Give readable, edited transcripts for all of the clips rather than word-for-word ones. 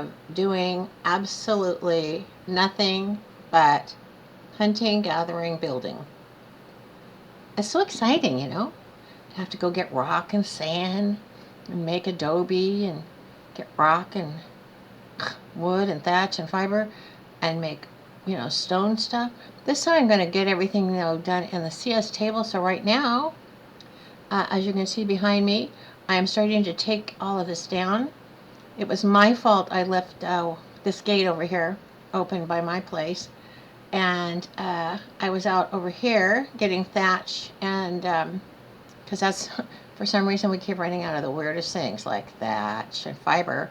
of doing absolutely nothing but hunting, gathering, building. It's so exciting, you know. You have to go get rock and sand and make adobe and get rock and wood and thatch and fiber and make, you know, stone stuff. This time I'm going to get everything, you know, done in the CS table. So right now, as you can see behind me, I am starting to take all of this down. It was my fault I left this gate over here open by my place. And I was out over here getting thatch, and because that's, for some reason, we keep running out of the weirdest things like thatch and fiber.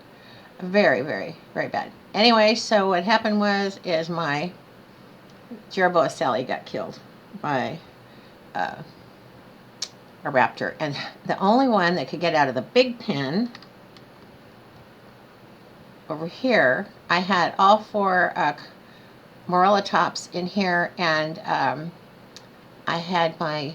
Very, very, very bad. Anyway, so what happened is my Jerboa Sally got killed by uh, a raptor, and the only one that could get out of the big pen over here, I had all four Morella tops in here, and I had my,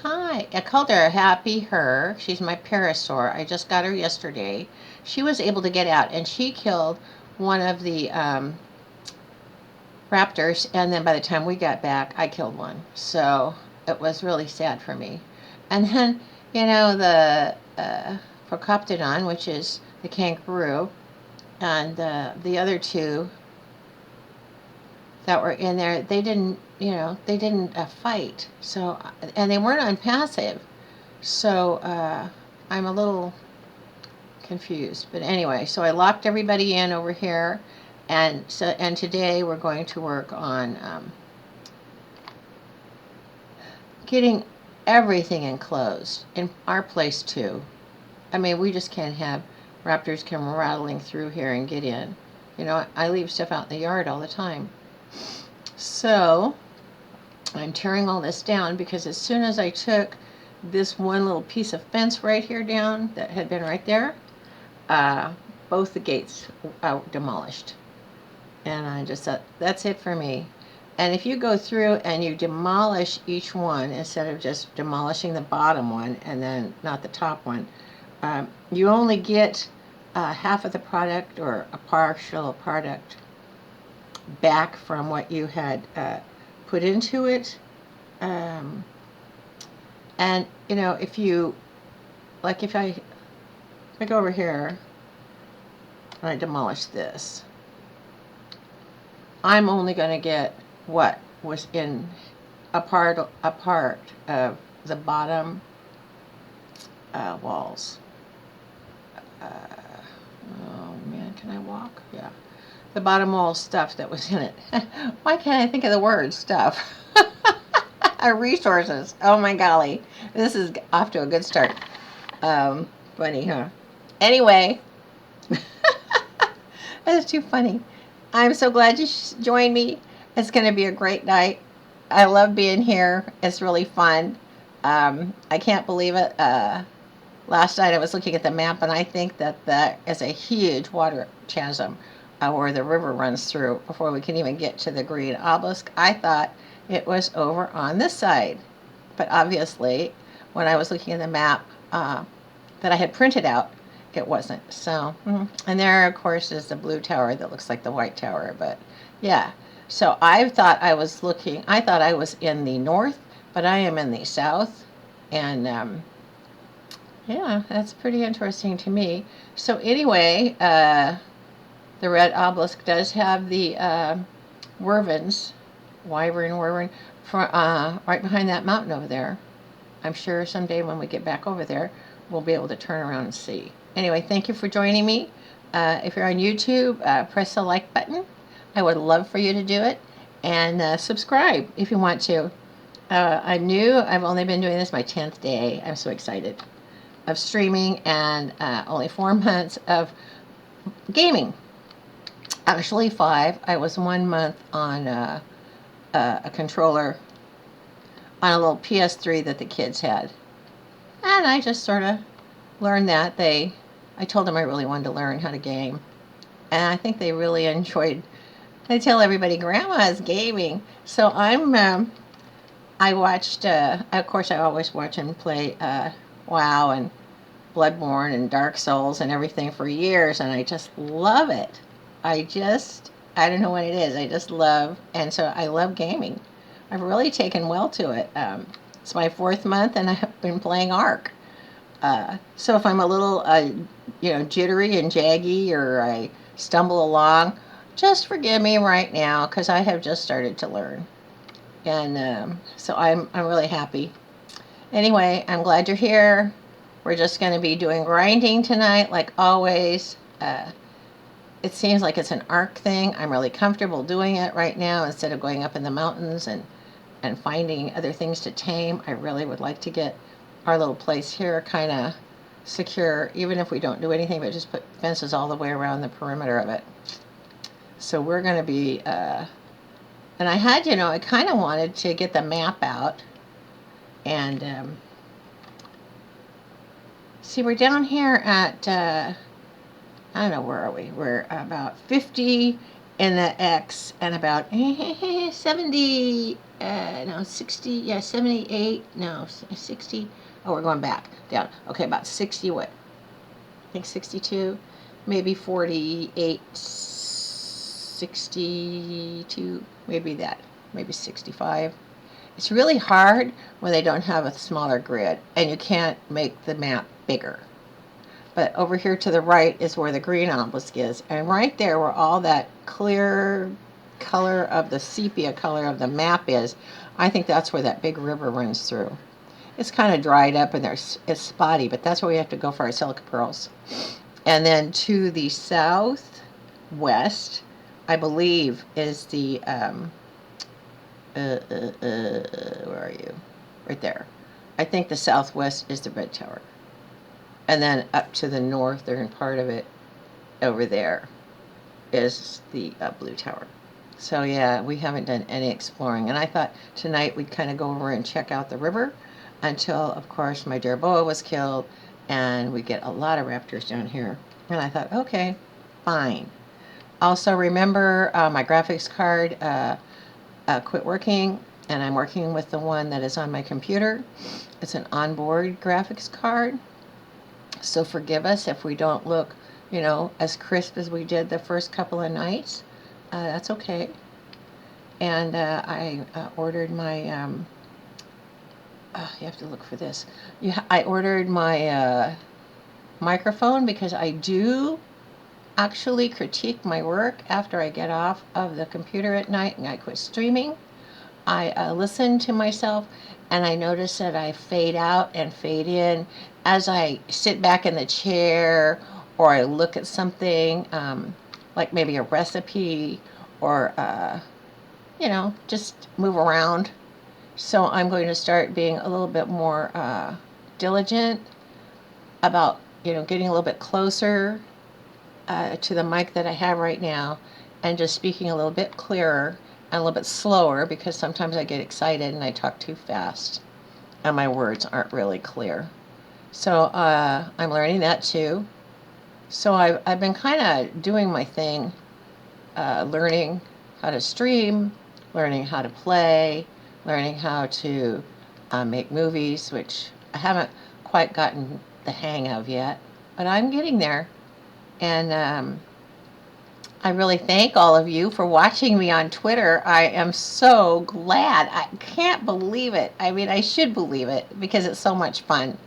I called her Happy Her. She's my parasaur. I just got her yesterday. She was able to get out, and she killed one of the raptors, and then by the time we got back, I killed one. So it was really sad for me. And then, you know, the Procoptodon, which is the kangaroo, and the other two that were in there, they didn't, you know, they didn't fight. So, and they weren't on passive. So I'm a little confused. But anyway, so I locked everybody in over here, and today we're going to work on getting everything enclosed in our place too. I mean, we just can't have raptors come rattling through here and get in. You know, I leave stuff out in the yard all the time. So I'm tearing all this down because as soon as I took this one little piece of fence right here down that had been right there, both the gates demolished. And I just thought, that's it for me. And if you go through and you demolish each one instead of just demolishing the bottom one and then not the top one, you only get half of the product or a partial product back from what you had put into it. And, you know, if you, like if I go over here and I demolish this, I'm only going to get what was in a part of the bottom walls. Oh man, can I walk? Yeah. The bottom wall stuff that was in it. Why can't I think of the word stuff? Resources. Oh my golly. This is off to a good start. Funny, huh? Anyway. That is too funny. I'm so glad you joined me. It's going to be a great night. I love being here. It's really fun. I can't believe it. Last night I was looking at the map, and I think that is a huge water chasm where the river runs through before we can even get to the green obelisk. I thought it was over on this side. But obviously, when I was looking at the map that I had printed out, it wasn't. So, and there, of course, is the blue tower that looks like the white tower. But yeah, so I thought I was in the north, but I am in the south. And yeah, that's pretty interesting to me. So anyway, the red obelisk does have the wyvern, right behind that mountain over there. I'm sure someday when we get back over there, we'll be able to turn around and see. Anyway, thank you for joining me. If you're on YouTube, press the like button. I would love for you to do it. And subscribe if you want to. I'm new. I've only been doing this my 10th day. I'm so excited of streaming, and only 4 months of gaming. Actually 5. I was 1 month on a controller on a little PS3 that the kids had. And I just sort of learned that. I told them I really wanted to learn how to game. And I think they really enjoyed. I tell everybody, Grandma's gaming. So I watched, of course I always watch and play WoW and Bloodborne and Dark Souls and everything for years, and I just love it. I don't know what it is. I just love, and so I love gaming. I've really taken well to it. It's my 4th month, and I've been playing ARK. So if I'm a little, jittery and jaggy, or I stumble along, just forgive me right now because I have just started to learn, and so I'm really happy. Anyway, I'm glad you're here. We're just going to be doing grinding tonight, like always. It seems like it's an ARK thing. I'm really comfortable doing it right now instead of going up in the mountains and finding other things to tame. I really would like to get our little place here kind of secure, even if we don't do anything but just put fences all the way around the perimeter of it. So we're going to be, and I kind of wanted to get the map out and see, we're down here at, I don't know, where are we? We're about 50 in the X and about 70, no, 60, yeah, 78, no, 60. Oh, we're going back, down. Okay, about 60, what? I think 62, maybe 48, 62, maybe that, maybe 65. It's really hard when they don't have a smaller grid and you can't make the map bigger. But over here to the right is where the green obelisk is. And right there where all that clear color of the sepia color of the map is, I think that's where that big river runs through. It's kind of dried up and it's spotty, but that's where we have to go for our silica pearls. And then to the southwest, I believe, is the, where are you? Right there. I think the southwest is the red tower. And then up to the northern part of it, over there, is the blue tower. So yeah, we haven't done any exploring. And I thought tonight we'd kind of go over and check out the river until, of course, my dear boa was killed. And we get a lot of raptors down here. And I thought, okay, fine. Also, remember my graphics card quit working. And I'm working with the one that is on my computer. It's an onboard graphics card. So forgive us if we don't look, as crisp as we did the first couple of nights. That's okay. And I ordered my, you have to look for this. I ordered my microphone because I do actually critique my work after I get off of the computer at night and I quit streaming. I listen to myself and I notice that I fade out and fade in as I sit back in the chair or I look at something, like maybe a recipe or, just move around. So I'm going to start being a little bit more diligent about, getting a little bit closer to the mic that I have right now and just speaking a little bit clearer and a little bit slower because sometimes I get excited and I talk too fast and my words aren't really clear. So I'm learning that too. So I've been kind of doing my thing, learning how to stream, learning how to play, learning how to make movies, which I haven't quite gotten the hang of yet, but I'm getting there. And I really thank all of you for watching me on Twitter. I am so glad. I can't believe it. I mean, I should believe it because it's so much fun.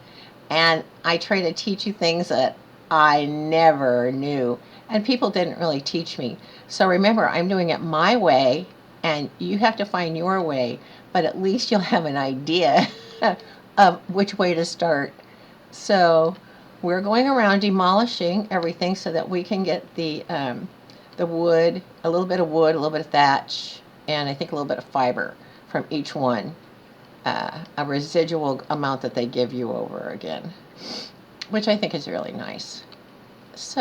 And I try to teach you things that I never knew. And people didn't really teach me. So remember, I'm doing it my way, and you have to find your way. But at least you'll have an idea of which way to start. So we're going around demolishing everything so that we can get the wood, a little bit of thatch, and I think a little bit of fiber from each one. A residual amount that they give you over again, which I think is really nice. So,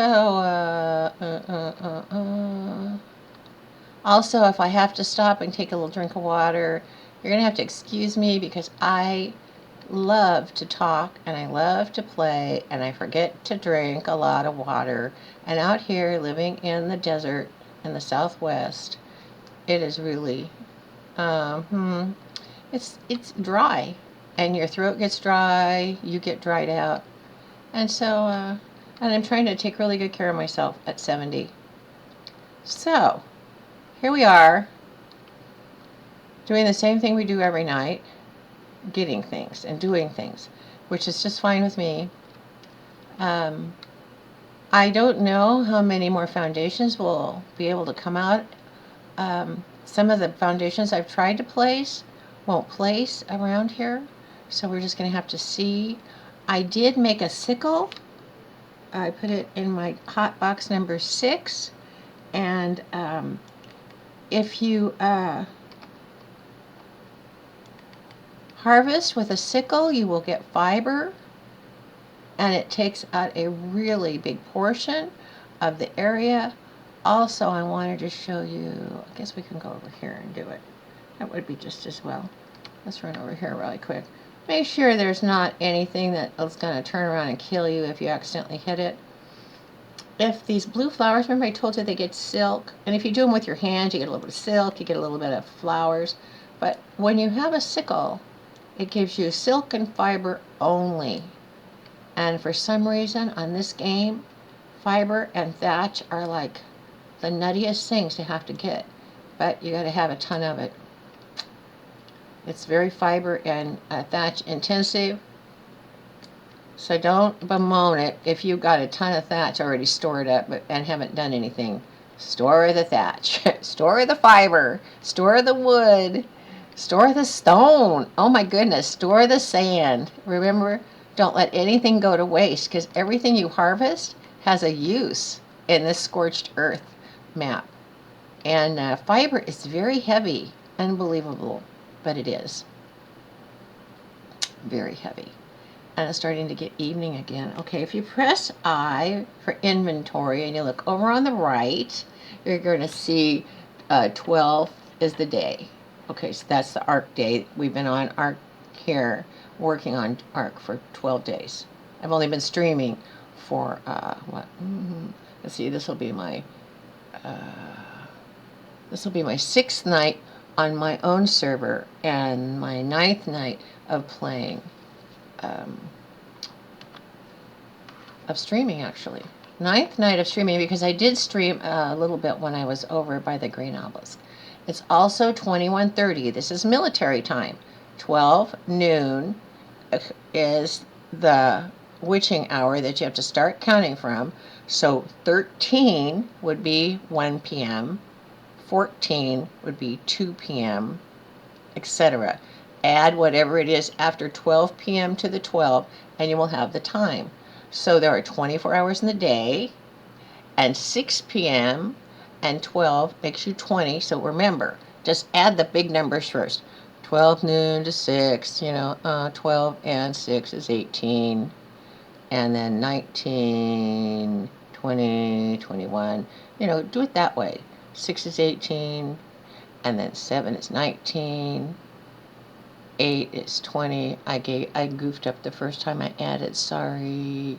also, if I have to stop and take a little drink of water, you're going to have to excuse me because I love to talk and I love to play and I forget to drink a lot of water. And out here living in the desert in the Southwest, it is really, it's dry and your throat gets dry, you get dried out, And so, and I'm trying to take really good care of myself at 70. So, here we are, doing the same thing we do every night, getting things and doing things, which is just fine with me. I don't know how many more foundations will be able to come out. Some of the foundations I've tried to place won't place around here, so we're just going to have to see. I did make a sickle. I put it in my hot box number 6, and if you harvest with a sickle, you will get fiber, and it takes out a really big portion of the area. Also, I wanted to show you, I guess we can go over here and do it. That would be just as well. Let's run over here really quick. Make sure there's not anything that is going to turn around and kill you if you accidentally hit it. If these blue flowers, remember I told you they get silk, and if you do them with your hands, you get a little bit of silk, you get a little bit of flowers. But when you have a sickle, it gives you silk and fiber only. And for some reason on this game, fiber and thatch are like the nuttiest things to have to get. But you got to have a ton of it. It's very fiber and thatch intensive. So don't bemoan it if you've got a ton of thatch already stored up and haven't done anything. Store the thatch, store the fiber, store the wood, store the stone. Oh my goodness, store the sand. Remember, don't let anything go to waste, because everything you harvest has a use in this scorched earth map. And fiber is very heavy, unbelievable, but it is very heavy. And it's starting to get evening again. Okay, if you press I for inventory and you look over on the right, you're going to see 12 is the day. Okay, so that's the ARK day. We've been on ARK here, working on ARK for 12 days. I've only been streaming for, let's see, this will be my 6th night on my own server and my 9th night of playing. Of streaming, actually. 9th night of streaming, because I did stream a little bit when I was over by the Green Obelisk. It's also 21:30. This is military time. 12 noon is the witching hour that you have to start counting from. So 13 would be 1 p.m., 14 would be 2 p.m., etc. Add whatever it is after 12 p.m. to the 12, and you will have the time. So there are 24 hours in the day, and 6 p.m. and 12 makes you 20. So remember, just add the big numbers first. 12 noon to 6, 12 and 6 is 18. And then 19, 20, 21. Do it that way. 6 is 18, and then 7 is 19. 8 is 20. I goofed up the first time I added, sorry.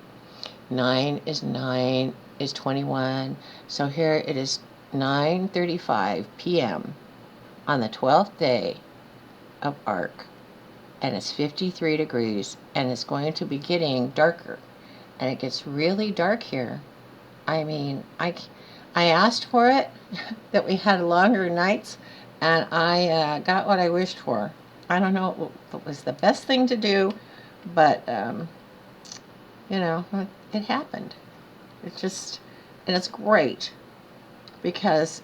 9 is 21. So here it is 9:35 p.m. on the 12th day of ARK, and it's 53 degrees, and it's going to be getting darker, and it gets really dark here. I mean, I asked for it, that we had longer nights, and I got what I wished for. I don't know if it was the best thing to do, but, it happened. And it's great, because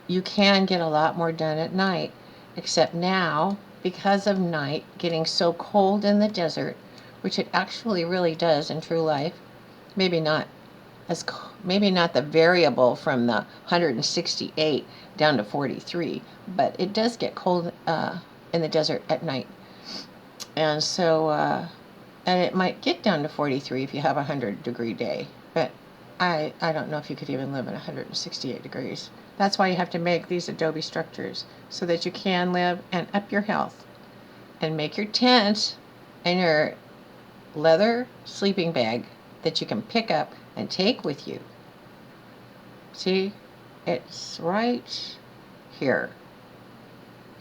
you can get a lot more done at night, except now, because of night getting so cold in the desert, which it actually really does in true life, maybe not the variable from the 168 down to 43, but it does get cold in the desert at night. And so, and it might get down to 43 if you have a 100-degree day, but I don't know if you could even live in 168 degrees. That's why you have to make these adobe structures, so that you can live and up your health. And make your tent and your leather sleeping bag that you can pick up and take with you. See, it's right here.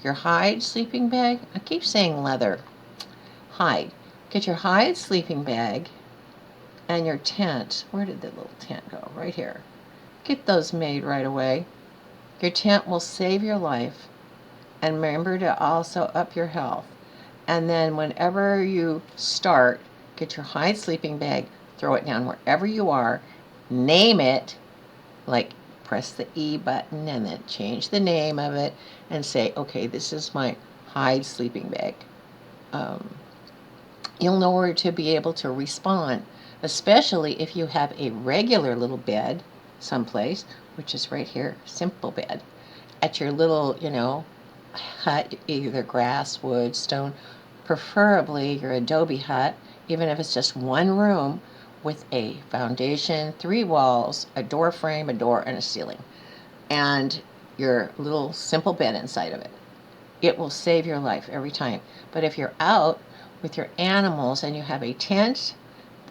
Your hide sleeping bag. I keep saying leather. Hide. Get your hide sleeping bag and your tent. Where did the little tent go? Right here. Get those made right away. Your tent will save your life. And remember to also up your health. And then whenever you start, get your hide sleeping bag, throw it down wherever you are, name it, like press the E button and then change the name of it and say, okay, this is my hide sleeping bag. You'll know where to be able to respond, especially if you have a regular little bed someplace, which is right here, simple bed, at your little, hut, either grass, wood, stone, preferably your adobe hut, even if it's just one room with a foundation, 3 walls, a door frame, a door, and a ceiling, and your little simple bed inside of it. It will save your life every time. But if you're out with your animals and you have a tent,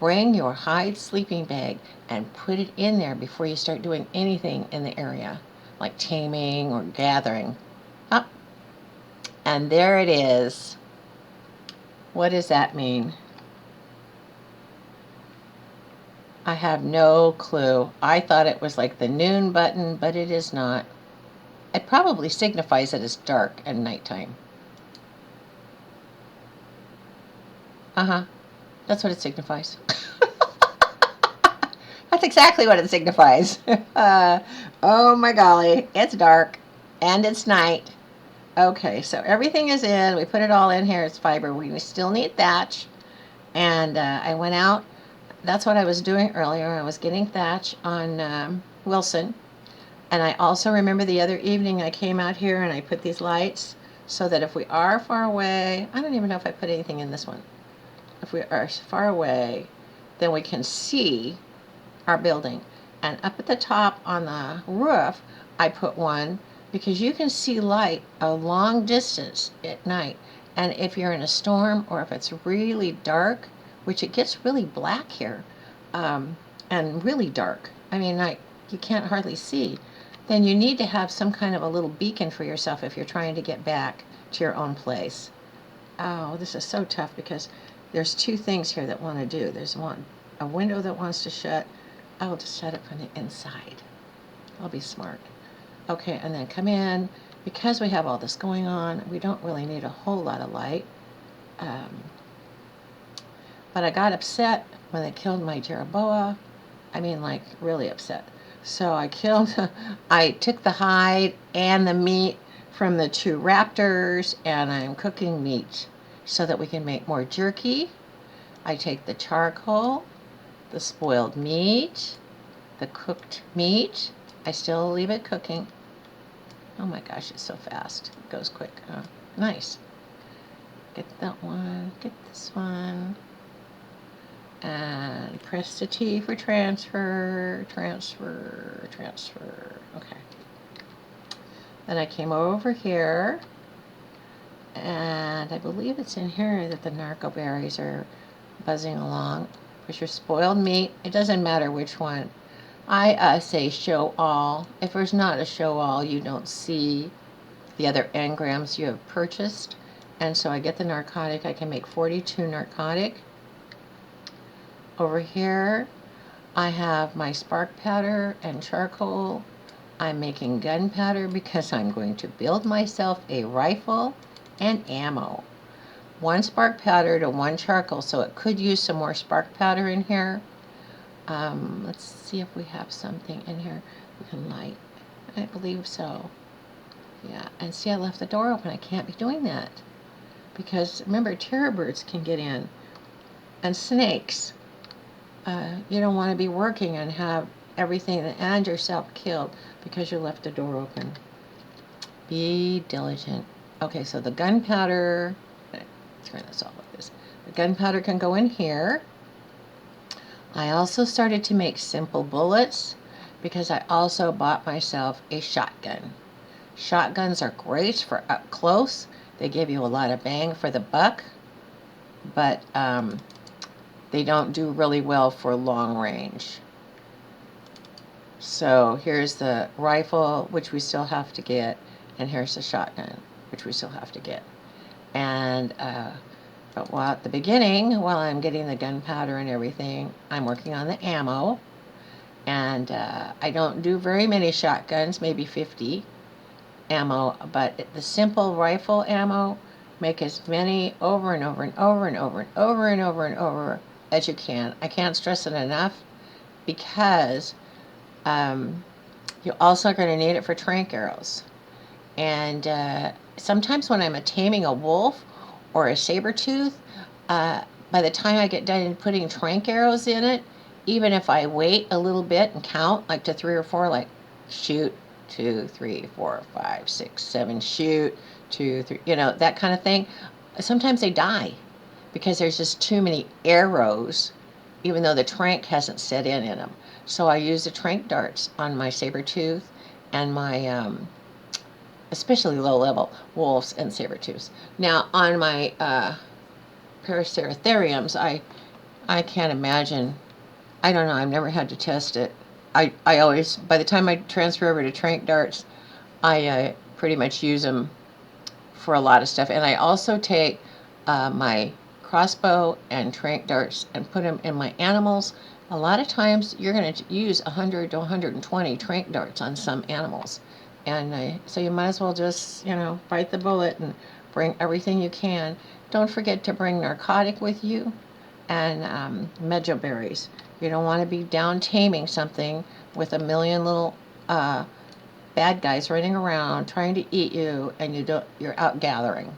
bring your hide sleeping bag and put it in there before you start doing anything in the area, like taming or gathering. Up. And there it is. What does that mean? I have no clue. I thought it was like the noon button, but it is not. It probably signifies that it's dark and nighttime. Uh-huh. That's what it signifies. That's exactly what it signifies. Oh my golly, it's dark and it's night. Okay, so everything is in. We put it all in here. It's fiber. We still need thatch. And I went out. That's what I was doing earlier. I was getting thatch on Wilson. And I also remember the other evening I came out here and I put these lights so that if we are far away, I don't even know if I put anything in this one. If we are far away, then we can see our building. And up at the top on the roof, I put one because you can see light a long distance at night. And if you're in a storm or if it's really dark, which it gets really black here, and really dark, I mean, like you can't hardly see, then you need to have some kind of a little beacon for yourself if you're trying to get back to your own place. Oh, this is so tough because there's 2 things here that want to do. There's a window that wants to shut. I'll just shut it from the inside. I'll be smart. Okay, and then come in. Because we have all this going on, we don't really need a whole lot of light. But I got upset when they killed my Jeroboa. I mean, like, really upset. So I took the hide and the meat from the 2 raptors, and I'm cooking meat so that we can make more jerky. I take the charcoal, the spoiled meat, the cooked meat. I still leave it cooking. Oh my gosh, it's so fast. It goes quick. Nice. Get that one, get this one. And press the T for transfer, transfer, transfer. Okay. Then I came over here, and I believe it's in here that the narco berries are buzzing along. Put your spoiled meat. It doesn't matter which one. I say show all. If there's not a show all, you don't see the other engrams you have purchased. And so I get the narcotic. I can make 42 narcotic. Over here, I have my spark powder and charcoal. I'm making gunpowder because I'm going to build myself a rifle and ammo. 1 spark powder to 1 charcoal, so it could use some more spark powder in here. Let's see if we have something in here we can light. I believe so. Yeah, and see, I left the door open. I can't be doing that because remember, terror birds can get in and snakes. You don't want to be working and have everything and yourself killed because you left the door open. Be diligent. Okay, so the gunpowder, turn this off like this. The gunpowder can go in here. I also started to make simple bullets because I also bought myself a shotgun. Shotguns are great for up close. They give you a lot of bang for the buck, but they don't do really well for long range. So here's the rifle, which we still have to get, and here's the shotgun, which we still have to get. And But while at the beginning, while I'm getting the gunpowder and everything, I'm working on the ammo. And I don't do very many shotguns, maybe 50 ammo, but the simple rifle ammo, make as many over and over and over and over and over and over and over as you can. I can't stress it enough because you're also going to need it for trank arrows. And sometimes when I'm taming a wolf or a saber tooth, by the time I get done putting trank arrows in it, even if I wait a little bit and count, like to 3 or 4, like shoot, 2, 3, 4, 5, 6, 7, shoot, 2, 3, that kind of thing, sometimes they die because there's just too many arrows, even though the trank hasn't set in them. So I use the trank darts on my saber tooth and my especially low-level wolves and saber-tooths. Now, on my Paraceratheriums, I can't imagine. I don't know. I've never had to test it. I always, by the time I transfer over to trank darts, I pretty much use them for a lot of stuff. And I also take my crossbow and trank darts and put them in my animals. A lot of times you're going to use 100 to 120 trank darts on some animals. And so you might as well just, bite the bullet and bring everything you can. Don't forget to bring narcotic with you and medjo berries. You don't want to be down taming something with a million little bad guys running around trying to eat you, and you're out gathering.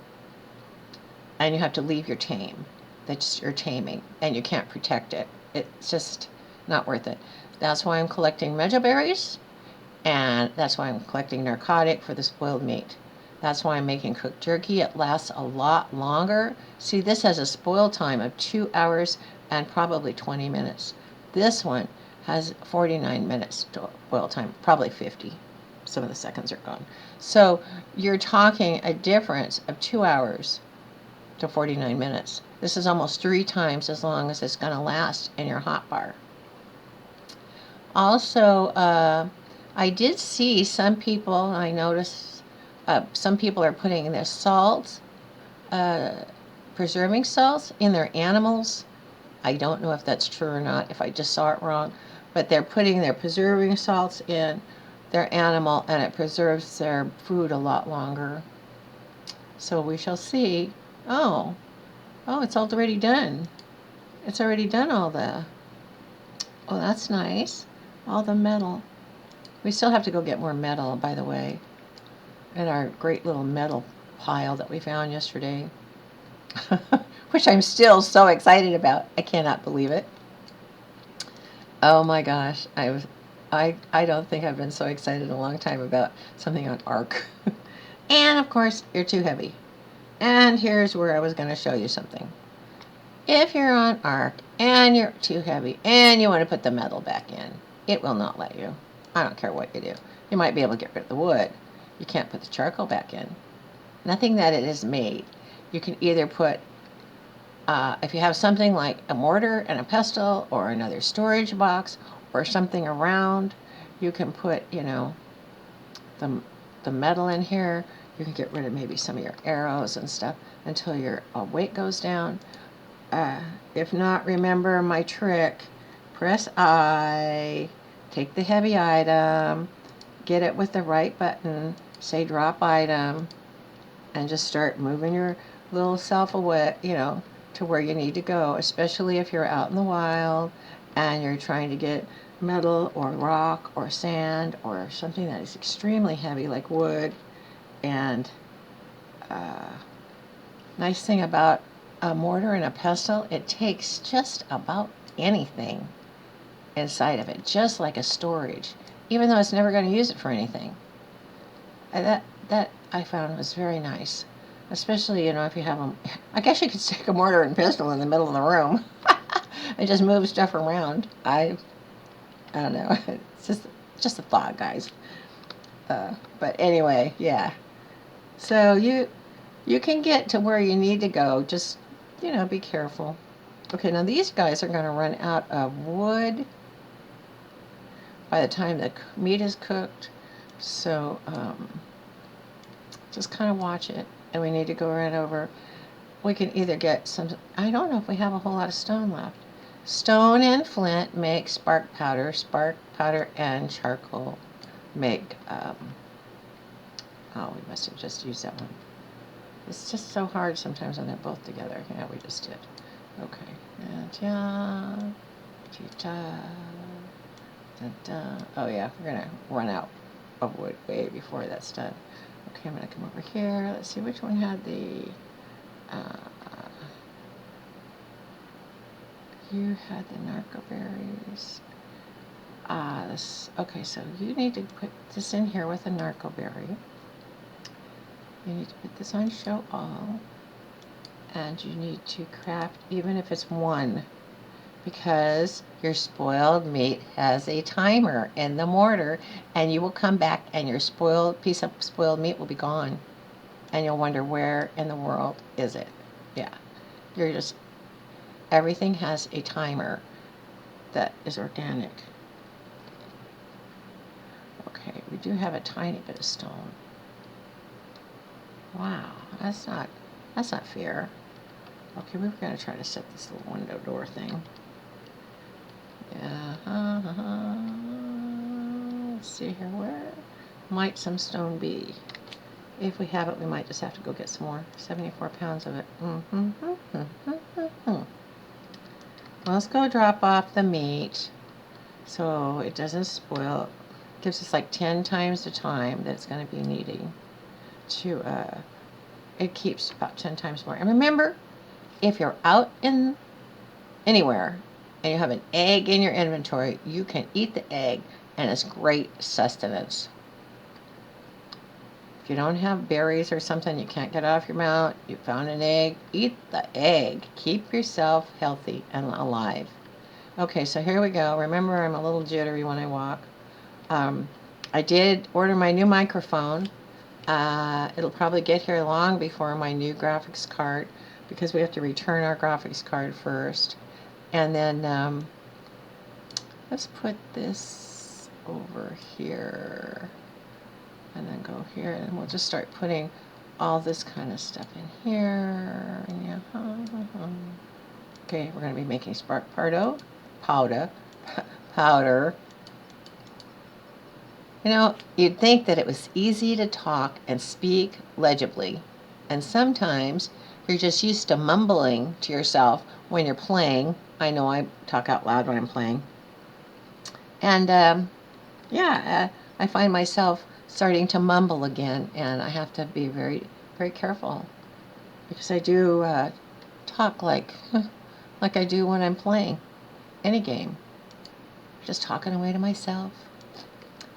And you have to leave your tame. That's your taming, and you can't protect it. It's just not worth it. That's why I'm collecting medjo berries, and that's why I'm collecting narcotic for the spoiled meat. That's why I'm making cooked jerky. It lasts a lot longer. See, this has a spoil time of 2 hours and probably 20 minutes. This one has 49 minutes to boil time, probably 50. Some of the seconds are gone. So you're talking a difference of 2 hours to 49 minutes. This is almost 3 times as long as it's going to last in your hot bar. Also, I did see some people, I noticed some people are putting their salt, preserving salts in their animals. I don't know if that's true or not, if I just saw it wrong, but they're putting their preserving salts in their animal, and it preserves their food a lot longer. So we shall see. Oh, it's already done. It's already done all the, oh, that's nice. All the metal. We still have to go get more metal, by the way, in our great little metal pile that we found yesterday, which I'm still so excited about. I cannot believe it. Oh my gosh, I don't think I've been so excited in a long time about something on ARK. And of course, you're too heavy. And here's where I was going to show you something. If you're on ARK and you're too heavy and you want to put the metal back in, it will not let you. I don't care what you do. You might be able to get rid of the wood. You can't put the charcoal back in. Nothing that it is made. You can either put, if you have something like a mortar and a pestle or another storage box or something around, you can put, the metal in here. You can get rid of maybe some of your arrows and stuff until your weight goes down. If not, remember my trick. Press I, take the heavy item, get it with the right button, say drop item, and just start moving your little self away, to where you need to go, especially if you're out in the wild and you're trying to get metal or rock or sand or something that is extremely heavy like wood. And nice thing about a mortar and a pestle, it takes just about anything inside of it, just like a storage, even though it's never going to use it for anything. That I found was very nice, especially if you have them. I guess you could stick a mortar and pestle in the middle of the room and just move stuff around. I don't know. It's just a thought, guys. But anyway, yeah. So you can get to where you need to go. Just be careful. Okay, now these guys are going to run out of wood by the time the meat is cooked. So just kind of watch it. And we need to go right over we can either get some, I don't know if we have a whole lot of stone left. Stone and flint make spark powder. Spark powder and charcoal make, oh, we must have just used that one. It's just so hard sometimes when they're both together. Yeah, we just did. Okay. Oh yeah, we're gonna run out of wood way before that's done. Okay, I'm gonna come over here. Let's see which one had the, you had the narco berries. Okay, so you need to put this in here with a narco berry. You need to put this on show all. And you need to craft, even if it's one, because your spoiled meat has a timer in the mortar, and you will come back and your piece of spoiled meat will be gone. And you'll wonder, where in the world is it? Yeah. Everything has a timer that is organic. Okay, we do have a tiny bit of stone. Wow, that's not fair. Okay, we were going to try to set this little window door thing. Yeah. Let's see here. Where might some stone be? If we have it, we might just have to go get some more. 74 pounds of it. Well, let's go drop off the meat so it doesn't spoil. It gives us like 10 times the time that it's going to be needing to, it keeps about 10 times more. And remember, if you're out in anywhere and you have an egg in your inventory, you can eat the egg and it's great sustenance. If you don't have berries or something you can't get off your mount, you found an egg, eat the egg. Keep yourself healthy and alive. Okay, so here we go. Remember, I'm a little jittery when I walk. I did order my new microphone. It'll probably get here long before my new graphics card, because we have to return our graphics card first. And then let's put this over here and then go here, and we'll just start putting all this kind of stuff in here. Yeah. Okay, we're going to be making spark powder. You know, you'd think that it was easy to talk and speak legibly, and sometimes you're just used to mumbling to yourself when you're playing. I know I talk out loud when I'm playing. And I find myself starting to mumble again, and I have to be very, very careful, because I do talk like I do when I'm playing any game, just talking away to myself.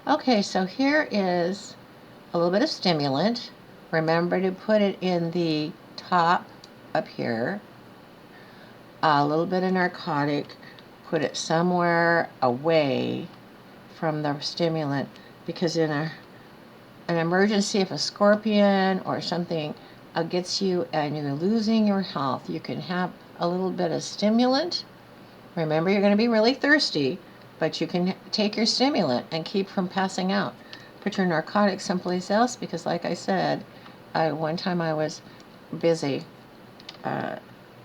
Okay, so here is a little bit of stimulant. Remember to put it in the top up here. A little bit of narcotic. Put it somewhere away from the stimulant, because in an emergency, if a scorpion or something gets you and you're losing your health, you can have a little bit of stimulant. Remember, you're going to be really thirsty, but you can take your stimulant and keep from passing out. Put your narcotic someplace else, because like I said, one time I was busy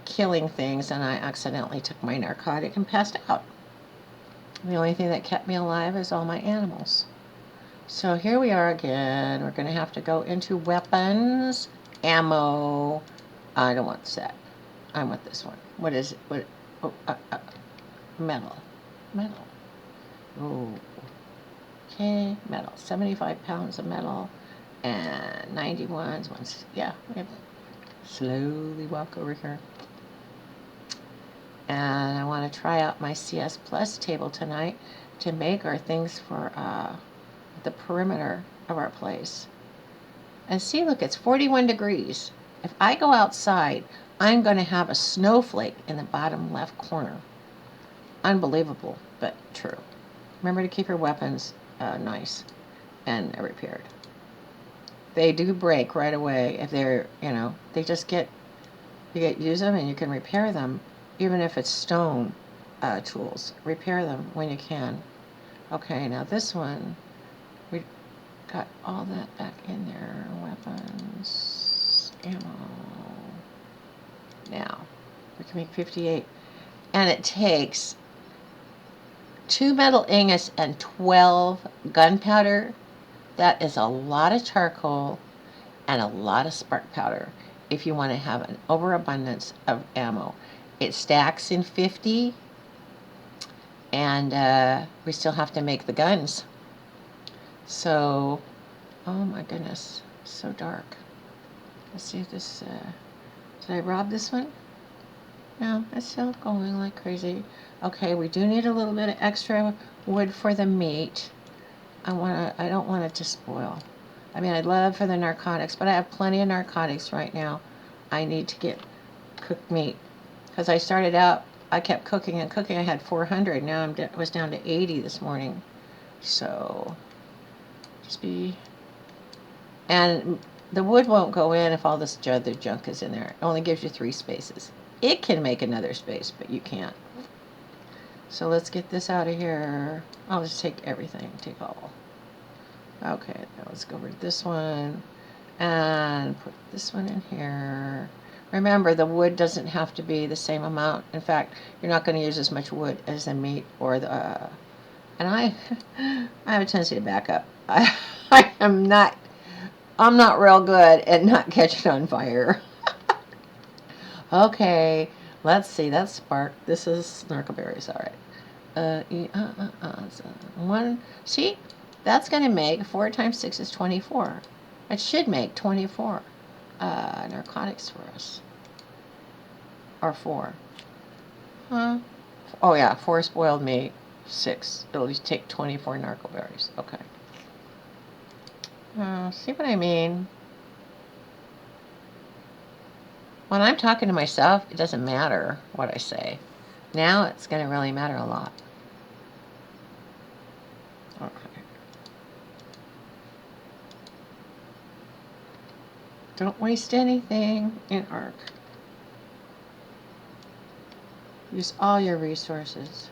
killing things and I accidentally took my narcotic and passed out. The only thing that kept me alive is all my animals. So here we are again. We're going to have to go into weapons, ammo. I don't want that. I want this one. What is it? Metal. Oh, okay, metal. 75 pounds of metal and 91s. Yeah, we have slowly walk over here. And I want to try out my CS Plus table tonight to make our things for the perimeter of our place. And see, look, it's 41 degrees. If I go outside, I'm going to have a snowflake in the bottom left corner. Unbelievable, but true. Remember to keep your weapons nice and repaired. They do break right away if they're, they just use them and you can repair them, even if it's stone tools. Repair them when you can. Okay, now this one, we got all that back in there. Weapons, ammo. now. We can make 58. And it takes 2 metal ingots and 12 gunpowder. That is a lot of charcoal and a lot of spark powder if you want to have an overabundance of ammo. It stacks in 50, and we still have to make the guns. So, oh my goodness, so dark. Let's see if this, did I rob this one? No, it's still going like crazy. Okay, we do need a little bit of extra wood for the meat. I don't want it to spoil. I mean, I'd love for the narcotics, but I have plenty of narcotics right now. I need to get cooked meat. Because I started out, I kept cooking and cooking. I had 400. Now I was down to 80 this morning. So, just be... And the wood won't go in if all this other junk is in there. It only gives you 3 spaces. It can make another space, but you can't. So let's get this out of here. I'll just take everything. Take all. Okay, now let's go over to this one and put this one in here. Remember, the wood doesn't have to be the same amount. In fact, you're not going to use as much wood as the meat or the... and I have a tendency to back up. I'm not real good at not catching on fire. Okay, let's see. That's spark. This is narcoberries. All right. So one. See, that's going to make 4 times 6 is 24. It should make 24 narcotics for us. Or 4. Huh? Oh yeah, 4 spoiled meat. 6. It'll just take 24 narcoberries. Okay. See what I mean? When I'm talking to myself, it doesn't matter what I say. Now it's going to really matter a lot. Okay. Don't waste anything in ARK. Use all your resources.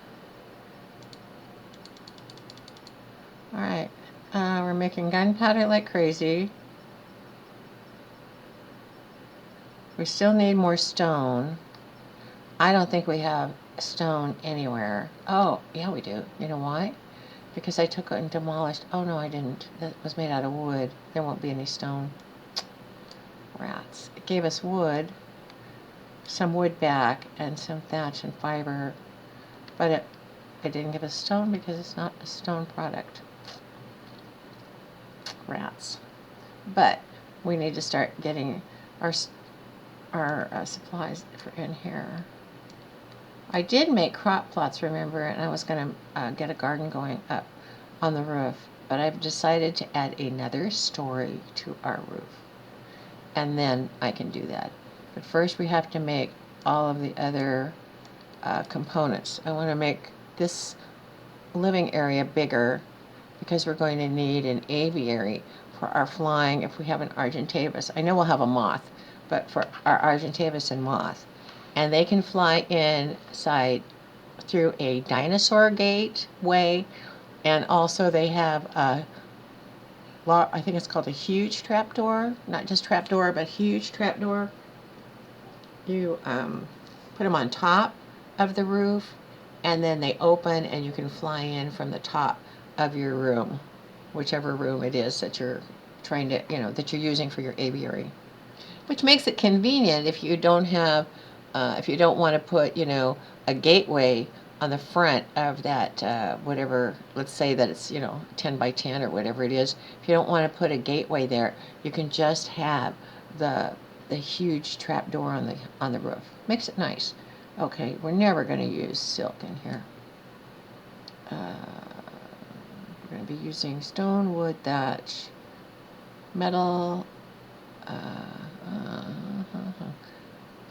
Alright. We're making gunpowder like crazy. We still need more stone. I don't think we have stone anywhere. Oh, yeah, we do. You know why? Because I took it and demolished. Oh, no, I didn't. That was made out of wood. There won't be any stone. Rats. It gave us wood, some wood back, and some thatch and fiber. But it didn't give us stone because it's not a stone product. Rats. But we need to start getting our supplies in here. I did make crop plots, remember, and I was going to get a garden going up on the roof, but I've decided to add another story to our roof, and then I can do that. But first we have to make all of the other components. I want to make this living area bigger because we're going to need an aviary for our flying if we have an Argentavis. I know we'll have a moth, but for our Argentavis and moth. And they can fly inside through a dinosaur gateway, and also they have a, I think it's called a huge trapdoor, not just trapdoor, but huge trapdoor. You put them on top of the roof, and then they open, and you can fly in from the top of your room, whichever room it is that you're trying to, that you're using for your aviary. Which makes it convenient if you don't have, if you don't want to put, a gateway on the front of that, whatever, let's say that it's, 10 by 10 or whatever it is. If you don't want to put a gateway there, you can just have the huge trap door on the roof. Makes it nice. Okay, we're never going to use silk in here. We're going to be using stone, wood, thatch, metal,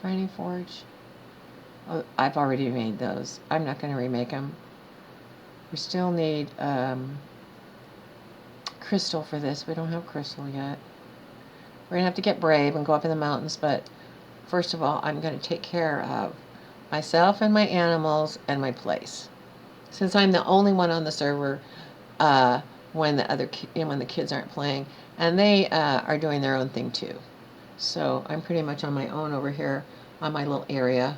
grinding forge. Oh, I've already made those. I'm not going to remake them. We still need crystal for this. We don't have crystal yet. We're going to have to get brave and go up in the mountains, but first of all, I'm going to take care of myself and my animals and my place. Since I'm the only one on the server when the kids aren't playing, and they are doing their own thing too. So I'm pretty much on my own over here. on my little area,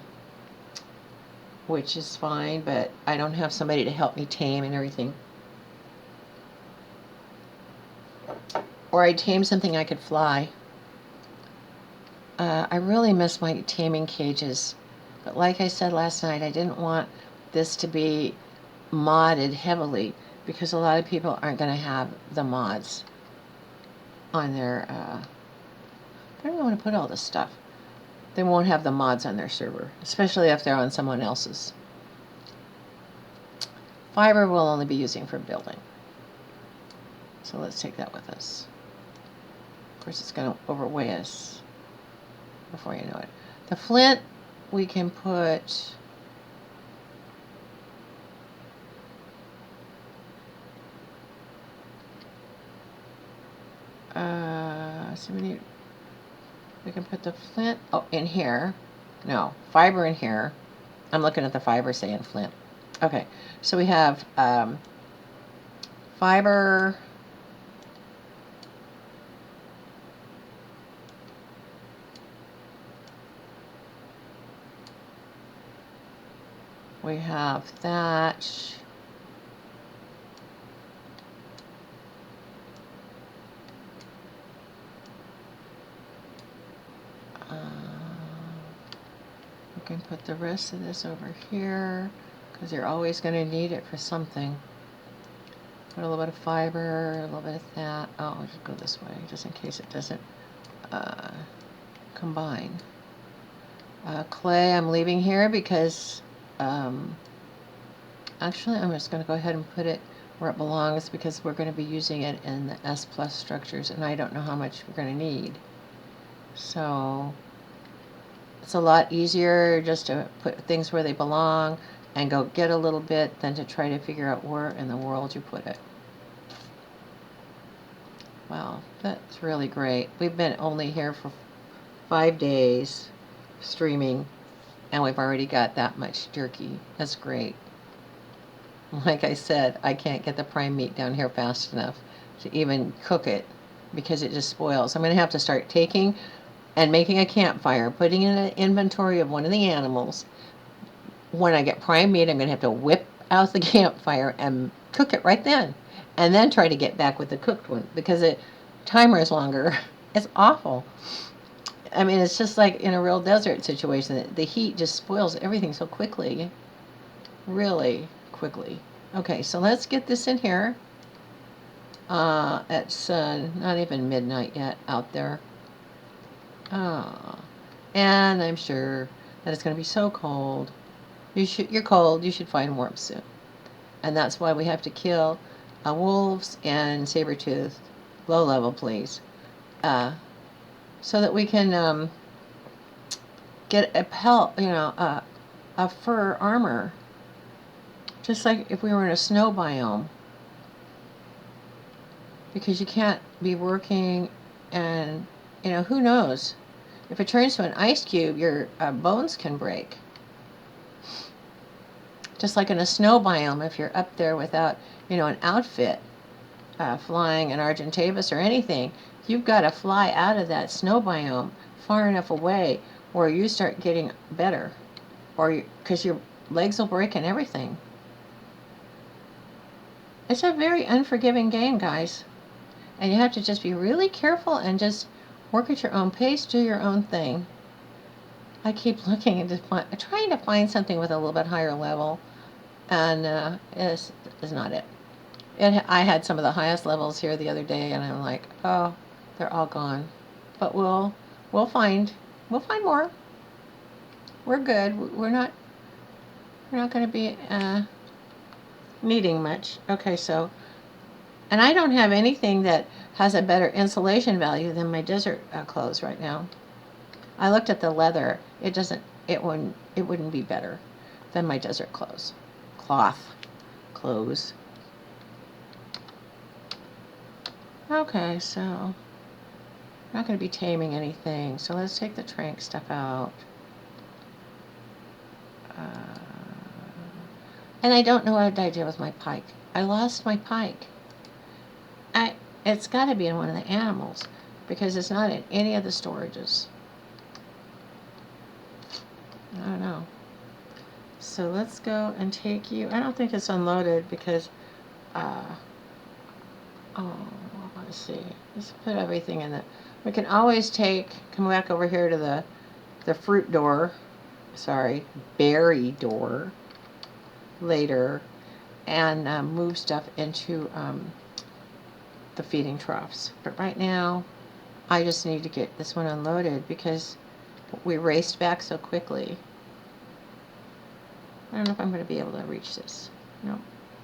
which is fine, but I don't have somebody to help me tame and everything. Or I'd tame something I could fly. I really miss my taming cages. But like I said last night, I didn't want this to be modded heavily because a lot of people aren't going to have the mods on their, I don't know where to put all this stuff. They won't have the mods on their server, especially if they're on someone else's. Fiber we'll only be using for building. So let's take that with us. Of course, it's going to overweigh us before you know it. The flint, we can put... so we can put the flint in here. No, fiber in here. I'm looking at the fiber saying flint. Okay, so we have fiber. We have thatch. We can put the rest of this over here because you're always going to need it for something. Put a little bit of fiber, a little bit of that. Oh, I'll just go this way just in case it doesn't combine. Clay I'm leaving here because actually I'm just going to go ahead and put it where it belongs because we're going to be using it in the S+ structures and I don't know how much we're going to need. So it's a lot easier just to put things where they belong and go get a little bit than to try to figure out where in the world you put it. Wow, that's really great. We've been only here for 5 days streaming and we've already got that much jerky. That's great. Like I said, I can't get the prime meat down here fast enough to even cook it because it just spoils. I'm going to have to start taking and making a campfire, putting in an inventory of one of the animals. When I get prime meat, I'm going to have to whip out the campfire and cook it right then. And then try to get back with the cooked one because the timer is longer. It's awful. I mean, it's just like in a real desert situation. The heat just spoils everything so quickly. Really quickly. Okay, so let's get this in here. It's not even midnight yet out there. And I'm sure that it's going to be so cold. You're cold. You should find warmth soon. And that's why we have to kill wolves and saber-toothed, low level, please, so that we can get a pelt, a fur armor, just like if we were in a snow biome. Because you can't be working, and who knows? If it turns to an ice cube, your bones can break. Just like in a snow biome, if you're up there without, an outfit, flying an Argentavis or anything, you've got to fly out of that snow biome far enough away where you start getting better, or because your legs will break and everything. It's a very unforgiving game, guys. And you have to just be really careful and just work at your own pace, do your own thing. I keep looking and trying to find something with a little bit higher level, and it's not it. I had some of the highest levels here the other day, and I'm like, oh, they're all gone. But we'll find more. We're good. We're not going to be needing much. Okay, so, and I don't have anything that has a better insulation value than my desert clothes right now. I looked at the leather. It wouldn't be better than my desert clothes. Clothes. Okay, so I'm not going to be taming anything. So let's take the trank stuff out. And I don't know what I did with my pike. I lost my pike. It's got to be in one of the animals because it's not in any of the storages. I don't know. So let's go and take you. I don't think it's unloaded because, oh, let's see. Let's put everything in it. We can always come back over here to the fruit door. Sorry, berry door later and move stuff into the feeding troughs. But right now, I just need to get this one unloaded because we raced back so quickly. I don't know if I'm going to be able to reach this. No,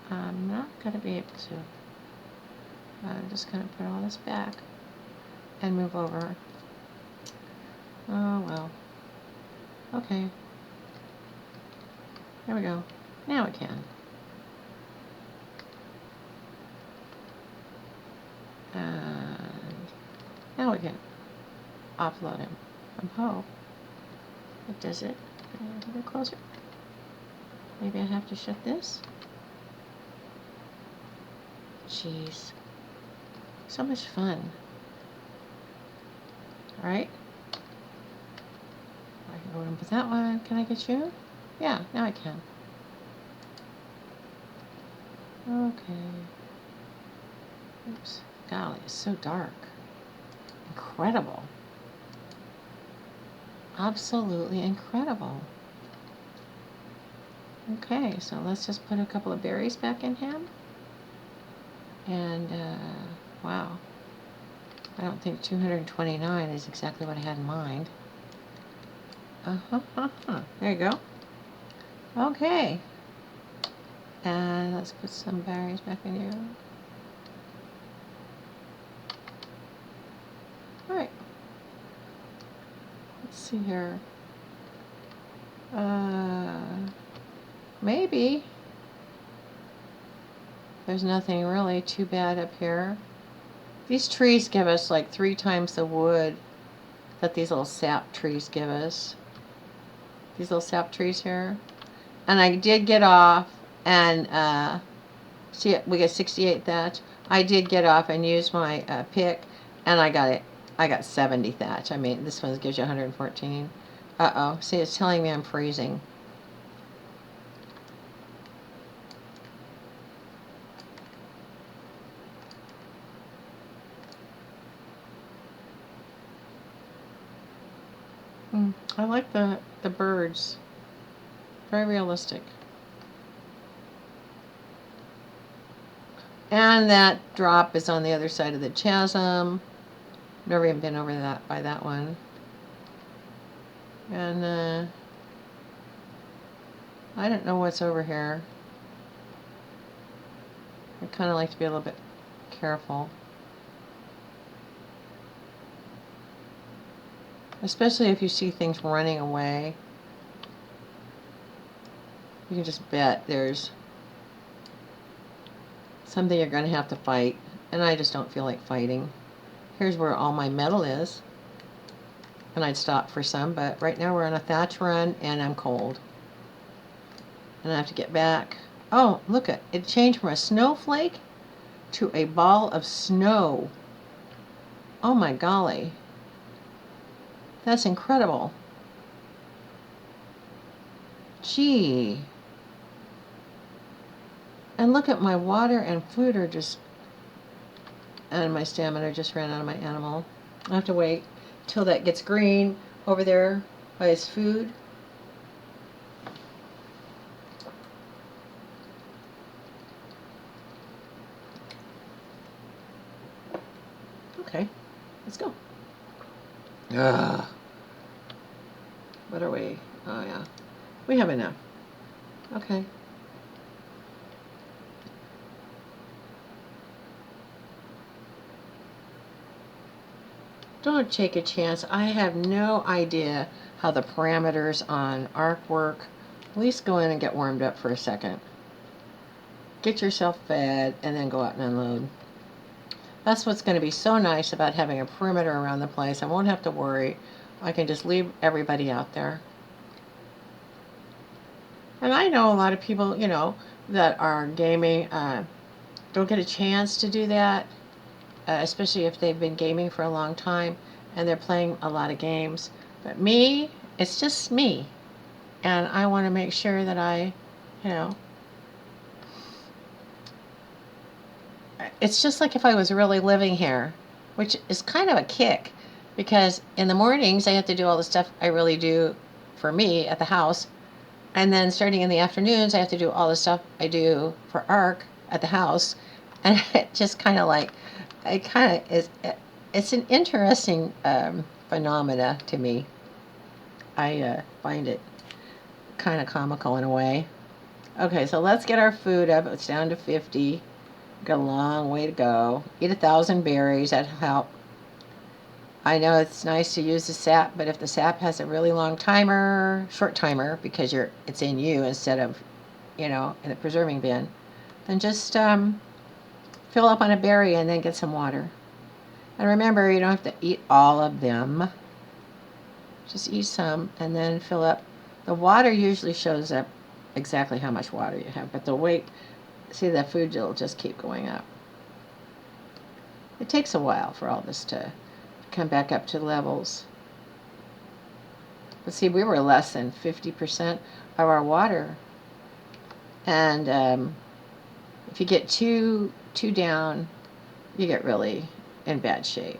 I'm not going to be able to. I'm just going to put all this back and move over. Oh, well. Okay. There we go. Now it can. And now we can offload him. I hope it does it. A little closer. Maybe I have to shut this. Jeez. So much fun. Alright. I can go in with that one. Can I get you? Yeah, now I can. Okay. Oops. Golly, it's so dark. Incredible. Absolutely incredible. Okay, so let's just put a couple of berries back in him. And, wow. I don't think 229 is exactly what I had in mind. There you go. Okay. And let's put some berries back in here. Alright. Let's see here. Maybe. There's nothing really too bad up here. These trees give us like 3 times the wood that these little sap trees give us. These little sap trees here. And I did get off and see, we got 68 thatch. I did get off and use my pick, and I got 70 thatch. I mean, this one gives you 114. Uh-oh. See, it's telling me I'm freezing. I like the birds. Very realistic. And that drop is on the other side of the chasm. Never even been over that by that one. And I don't know what's over here. I kind of like to be a little bit careful. Especially if you see things running away. You can just bet there's something you're going to have to fight. And I just don't feel like fighting. Here's where all my metal is. And I'd stop for some, but right now we're on a thatch run and I'm cold. And I have to get back. Oh, look at it. Changed from a snowflake to a ball of snow. Oh my golly. That's incredible. Gee. And look at my water and food are just, and my stamina just ran out of my animal. I have to wait till that gets green over there by his food. Okay, let's go. What are we? Oh yeah, we have enough. Okay. Don't take a chance. I have no idea how the parameters on ARK work. At least go in and get warmed up for a second. Get yourself fed and then go out and unload. That's what's going to be so nice about having a perimeter around the place. I won't have to worry. I can just leave everybody out there. And I know a lot of people, you know, that are gaming don't get a chance to do that, especially if they've been gaming for a long time and they're playing a lot of games. But me, it's just me. and I want to make sure that I, you know, it's just like if I was really living here, which is kind of a kick, because in the mornings I have to do all the stuff I really do for me at the house, and then starting in the afternoons I have to do all the stuff I do for ARK at the house, and it just kind of like, it kind of is, it's an interesting phenomena to me. I find it kind of comical in a way. Okay, so let's get our food up. It's down to 50. Got a long way to go. Eat 1,000 berries. That'll help. I know it's nice to use the sap, but if the sap has a really long timer, short timer, because it's in you instead of, in the preserving bin, then just fill up on a berry and then get some water. And remember, you don't have to eat all of them. Just eat some and then fill up. The water usually shows up exactly how much water you have, but the weight, see, the food will just keep going up. It takes a while for all this to come back up to levels. But see, we were less than 50% of our water. And if you get too down, you get really in bad shape.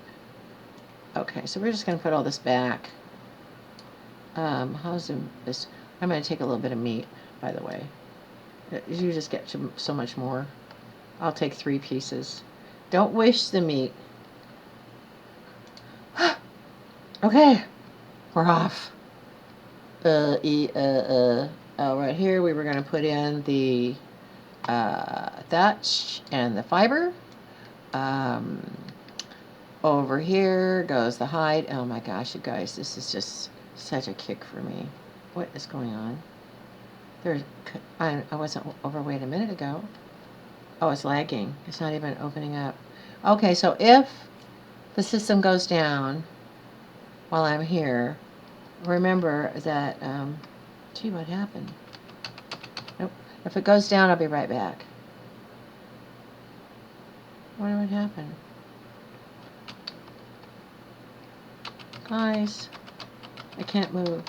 Okay, so we're just going to put all this back. How's this? I'm going to take a little bit of meat, by the way. You just get so much more. I'll take 3 pieces. Don't waste the meat. Okay, we're off. Right here we were going to put in the thatch and the fiber. Over here goes the hide. Oh my gosh, you guys, this is just such a kick for me. What is going on? I wasn't overweight a minute ago. Oh, it's lagging. It's not even opening up. Okay, so if the system goes down while I'm here, remember that, gee, what happened? Nope. If it goes down, I'll be right back. I wonder what happened. Guys, I can't move.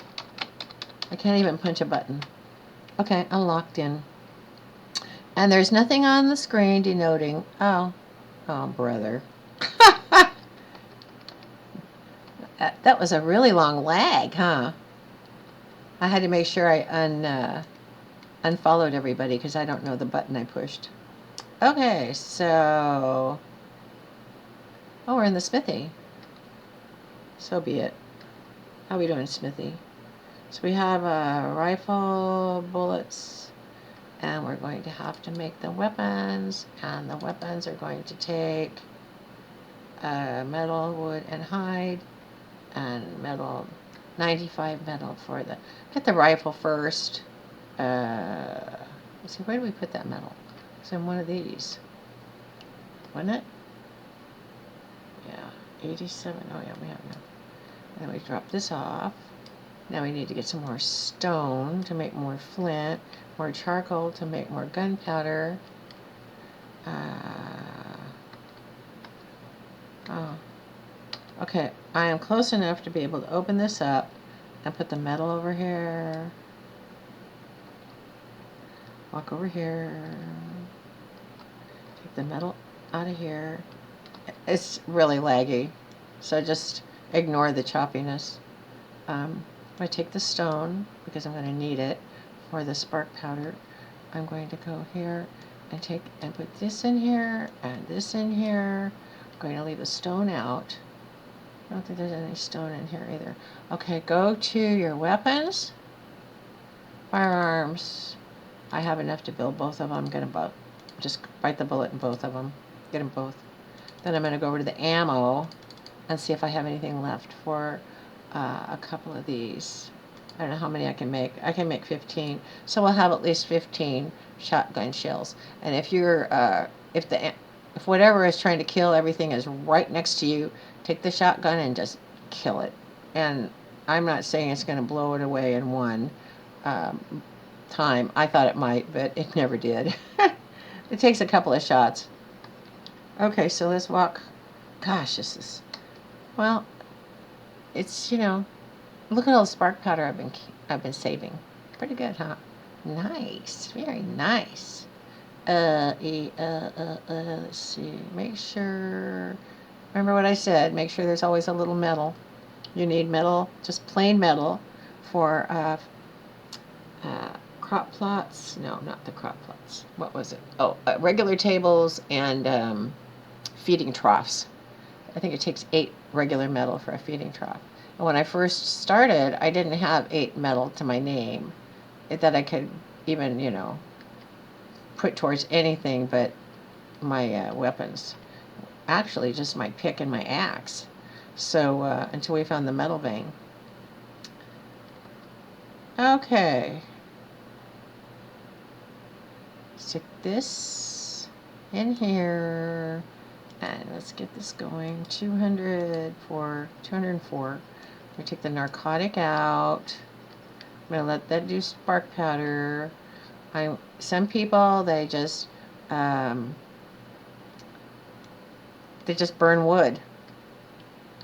I can't even punch a button. Okay, I'm locked in. And there's nothing on the screen denoting, oh, brother. That was a really long lag, huh? I had to make sure I unfollowed everybody because I don't know the button I pushed. Okay, so, oh, we're in the smithy. So be it. How are we doing, smithy? So we have rifle bullets, and we're going to have to make the weapons, and the weapons are going to take metal, wood, and hide, and metal, 95 metal for the, get the rifle first. Let's see, where do we put that metal? It's in one of these, wasn't it? Yeah, 87, oh yeah, we have no. And then we drop this off. Now we need to get some more stone to make more flint, more charcoal to make more gunpowder. Oh. Okay, I am close enough to be able to open this up and put the metal over here. Walk over here. Take the metal out of here. It's really laggy, so just ignore the choppiness. I take the stone because I'm going to need it for the spark powder. I'm going to go here and take and put this in here and this in here. I'm going to leave the stone out. I don't think there's any stone in here either. Okay, go to your weapons. Firearms. I have enough to build both of them. I'm going to just bite the bullet in both of them. Get them both. Then I'm going to go over to the ammo and see if I have anything left for a couple of these. I don't know how many I can make. I can make 15. So we'll have at least 15 shotgun shells. And if you're, if whatever is trying to kill everything is right next to you, take the shotgun and just kill it. And I'm not saying it's going to blow it away in one time. I thought it might, but it never did. It takes a couple of shots. Okay, so let's walk. Gosh, this is, well, it's, look at all the spark powder I've been saving. Pretty good, huh? Nice. Very nice. Let's see. Make sure. Remember what I said. Make sure there's always a little metal. You need metal, just plain metal, for crop plots. No, not the crop plots. What was it? Oh, regular tables and feeding troughs. I think it takes 8 regular metal for a feeding trough. And when I first started, I didn't have 8 metal to my name that I could even, put towards anything but my weapons. Actually, just my pick and my axe. So until we found the metal vein. Okay. Stick this in here. And let's get this going. 204. We take the narcotic out. I'm going to let that do spark powder. Some people, they just burn wood.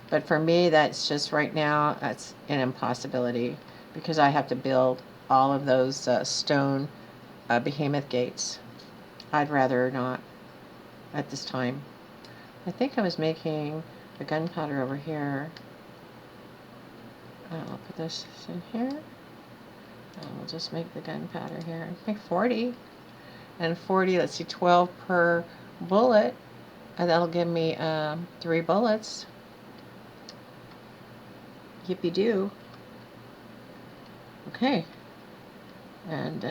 But for me, that's just right now, that's an impossibility because I have to build all of those stone behemoth gates. I'd rather not at this time. I think I was making the gunpowder over here. I'll put this in here. And we'll just make the gunpowder here. Make 40. And 40, let's see, 12 per bullet. And that'll give me 3 bullets. Yippee-doo. Okay. And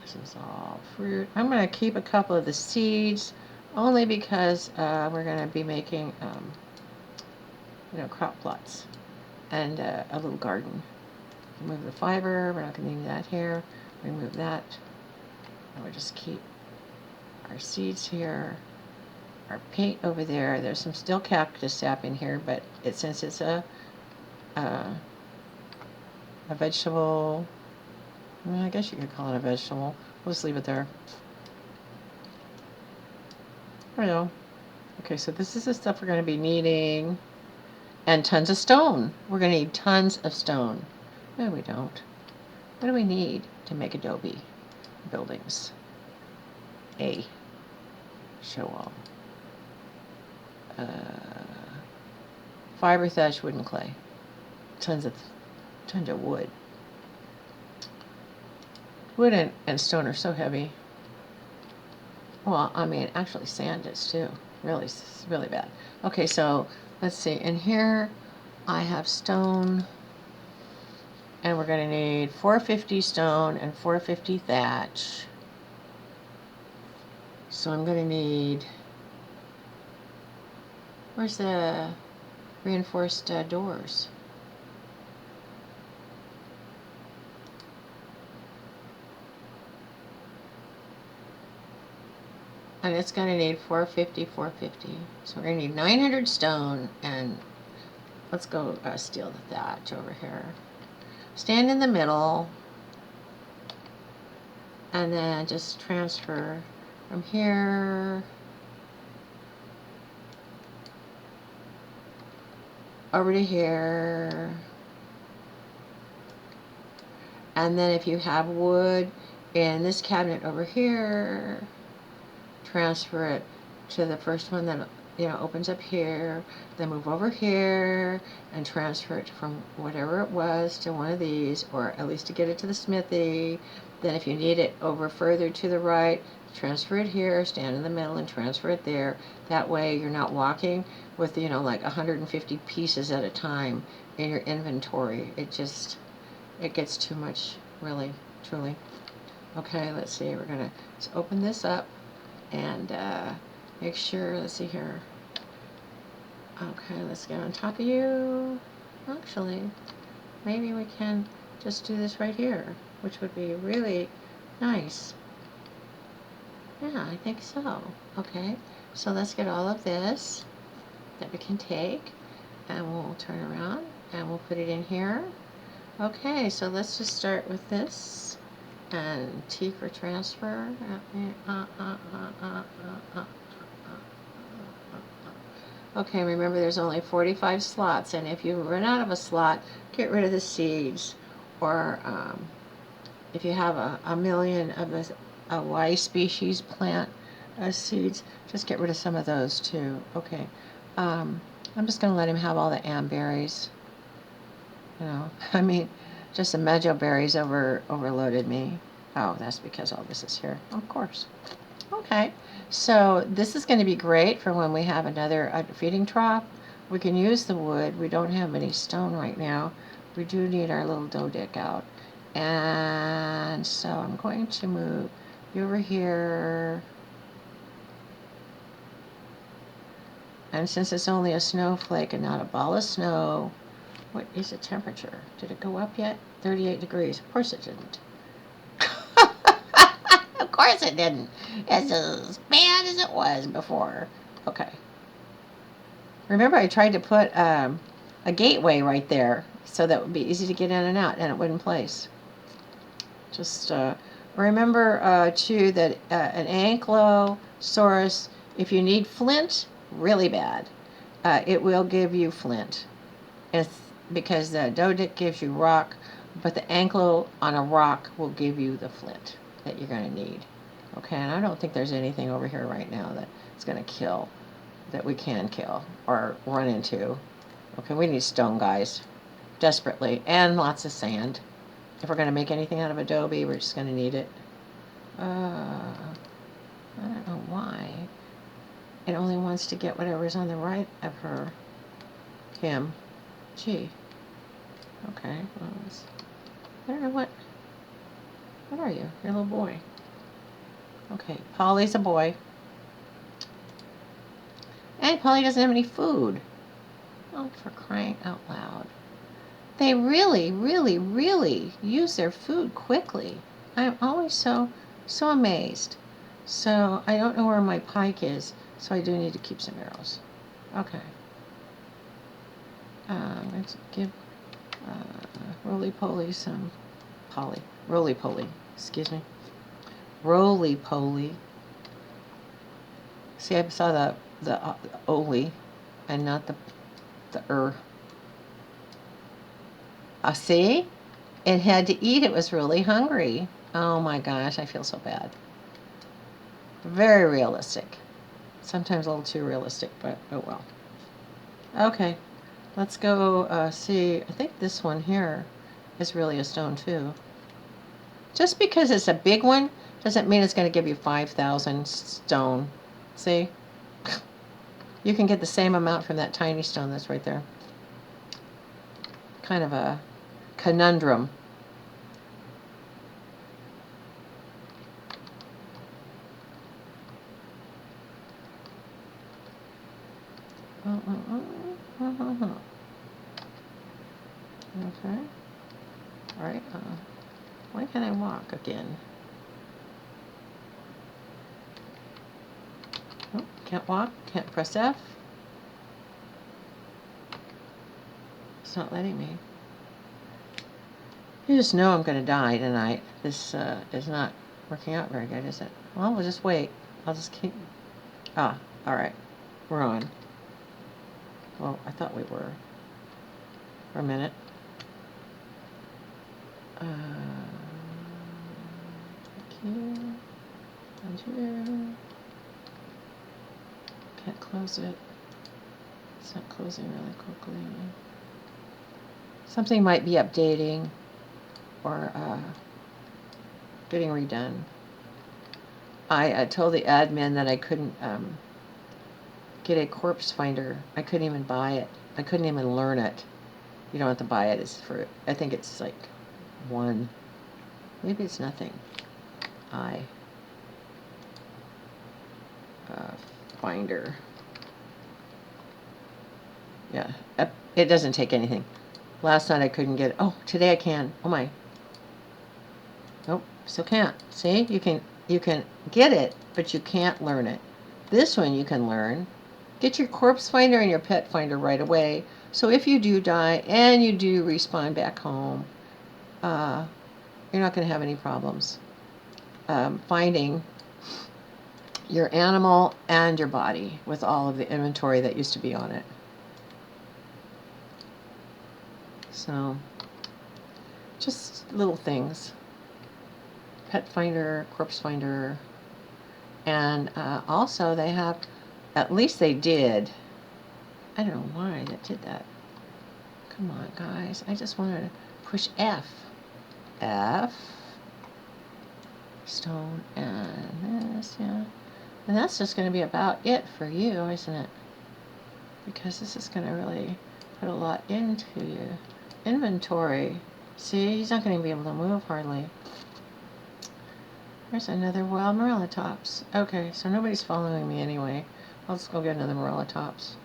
this is all fruit. I'm going to keep a couple of the seeds only because we're going to be making crop plots and a little garden. Remove the fiber. We're not going to need that here. Remove that. And we'll just keep our seeds here. Our paint over there. There's some still cactus sap in here, but since it's a vegetable, I guess you could call it a vegetable. We'll just leave it there. There we go. Okay, so this is the stuff we're going to be needing. And tons of stone. We're going to need tons of stone. No, we don't. What do we need to make adobe buildings? Show all. Fiber, thatch, wood, and clay. Tons of wood. Wood and stone are so heavy. Well, I mean, actually sand is too. Really, really bad. Okay, so let's see. In here, I have stone. And we're going to need 450 stone and 450 thatch. So I'm going to need... Where's the reinforced doors? And it's going to need 450. So we're going to need 900 stone. And let's go steal the thatch over here. Stand in the middle. And then just transfer from here over to here. And then if you have wood in this cabinet over here, transfer it to the first one that opens up here, then move over here and transfer it from whatever it was to one of these, or at least to get it to the smithy. Then if you need it over further to the right, transfer it here, stand in the middle and transfer it there. That way you're not walking with like 150 pieces at a time in your inventory. It gets too much, really, truly. Okay, let's see, we're gonna open this up and make sure, let's see here. Okay, let's get on top of you. Actually, maybe we can just do this right here, which would be really nice. Yeah, I think so. Okay, so let's get all of this that we can take, and we'll turn around and we'll put it in here. Okay, so let's just start with this. And T for transfer. Okay, remember there's only 45 slots, and if you run out of a slot, get rid of the seeds. or if you have a million of a Y species plant seeds, just get rid of some of those too. Okay. I'm just going to let him have all the amberries. You know, I mean, just the medjool berries overloaded me. Oh, that's because all this is here. Of course. Okay. So this is going to be great for when we have another feeding trough. We can use the wood. We don't have any stone right now. We do need our little dough dick out. And so I'm going to move you over here. And since it's only a snowflake and not a ball of snow, what is the temperature? Did it go up yet? 38 degrees. Of course it didn't. Of course it didn't. It's as bad as it was before. Okay. Remember, I tried to put a gateway right there so that would be easy to get in and out, and it wouldn't place. Just remember, too, that an ankylosaurus, if you need flint really bad, it will give you flint. It's because the dodic gives you rock, but the ankylo on a rock will give you the flint that you're going to need. Okay, and I don't think there's anything over here right now that's going to kill, that we can kill or run into. Okay, we need stone, guys, desperately, and lots of sand. If we're going to make anything out of adobe, we're just going to need it. I don't know why. It only wants to get whatever's on the right of her. Him. Gee. Okay. Well, I don't know what. What are you? You're a little boy. Okay. Polly's a boy. And Polly doesn't have any food. Oh, for crying out loud. They really, really, really use their food quickly. I'm always so amazed. So I don't know where my pike is, so I do need to keep some arrows. Okay. Let's give roly-poly some roly-poly, excuse me. Roly-poly. See, I saw the oli and not the see? It had to eat. It was really hungry. Oh my gosh, I feel so bad. Very realistic. Sometimes a little too realistic, but oh well. Okay, let's go see. I think this one here is really a stone too. Just because it's a big one doesn't mean it's going to give you 5,000 stone. See? You can get the same amount from that tiny stone that's right there. Kind of a conundrum. Okay. All right. Why can't I walk again? Oh, can't walk. Can't press F. It's not letting me. You just know I'm going to die tonight. This is not working out very good, is it? Well, we'll just wait. I'll just keep... Ah, all right. We're on. Well, I thought we were. For a minute. Thank you. And you. Can't close it. It's not closing really quickly. Something might be updating or getting redone. I told the admin that I couldn't get a corpse finder. I couldn't even buy it. I couldn't even learn it. You don't have to buy it. It's for, I think it's like one. Maybe it's nothing. Finder. Yeah, it doesn't take anything. Last night I couldn't get it. Oh, today I can. Oh my. Nope, still can't. See, you can get it, but you can't learn it. This one you can learn. Get your corpse finder and your pet finder right away. So if you do die and you do respawn back home, you're not going to have any problems finding your animal and your body with all of the inventory that used to be on it. So just little things. Pet finder, corpse finder, and also they have, at least they did. I don't know why that did that. Come on, guys. I just wanted to push F. F. Stone and this, yeah. And that's just going to be about it for you, isn't it? Because this is going to really put a lot into your inventory. See, he's not going to be able to move hardly. There's another wild Marilla tops. Okay, so nobody's following me anyway. Let's go get another Marilla tops.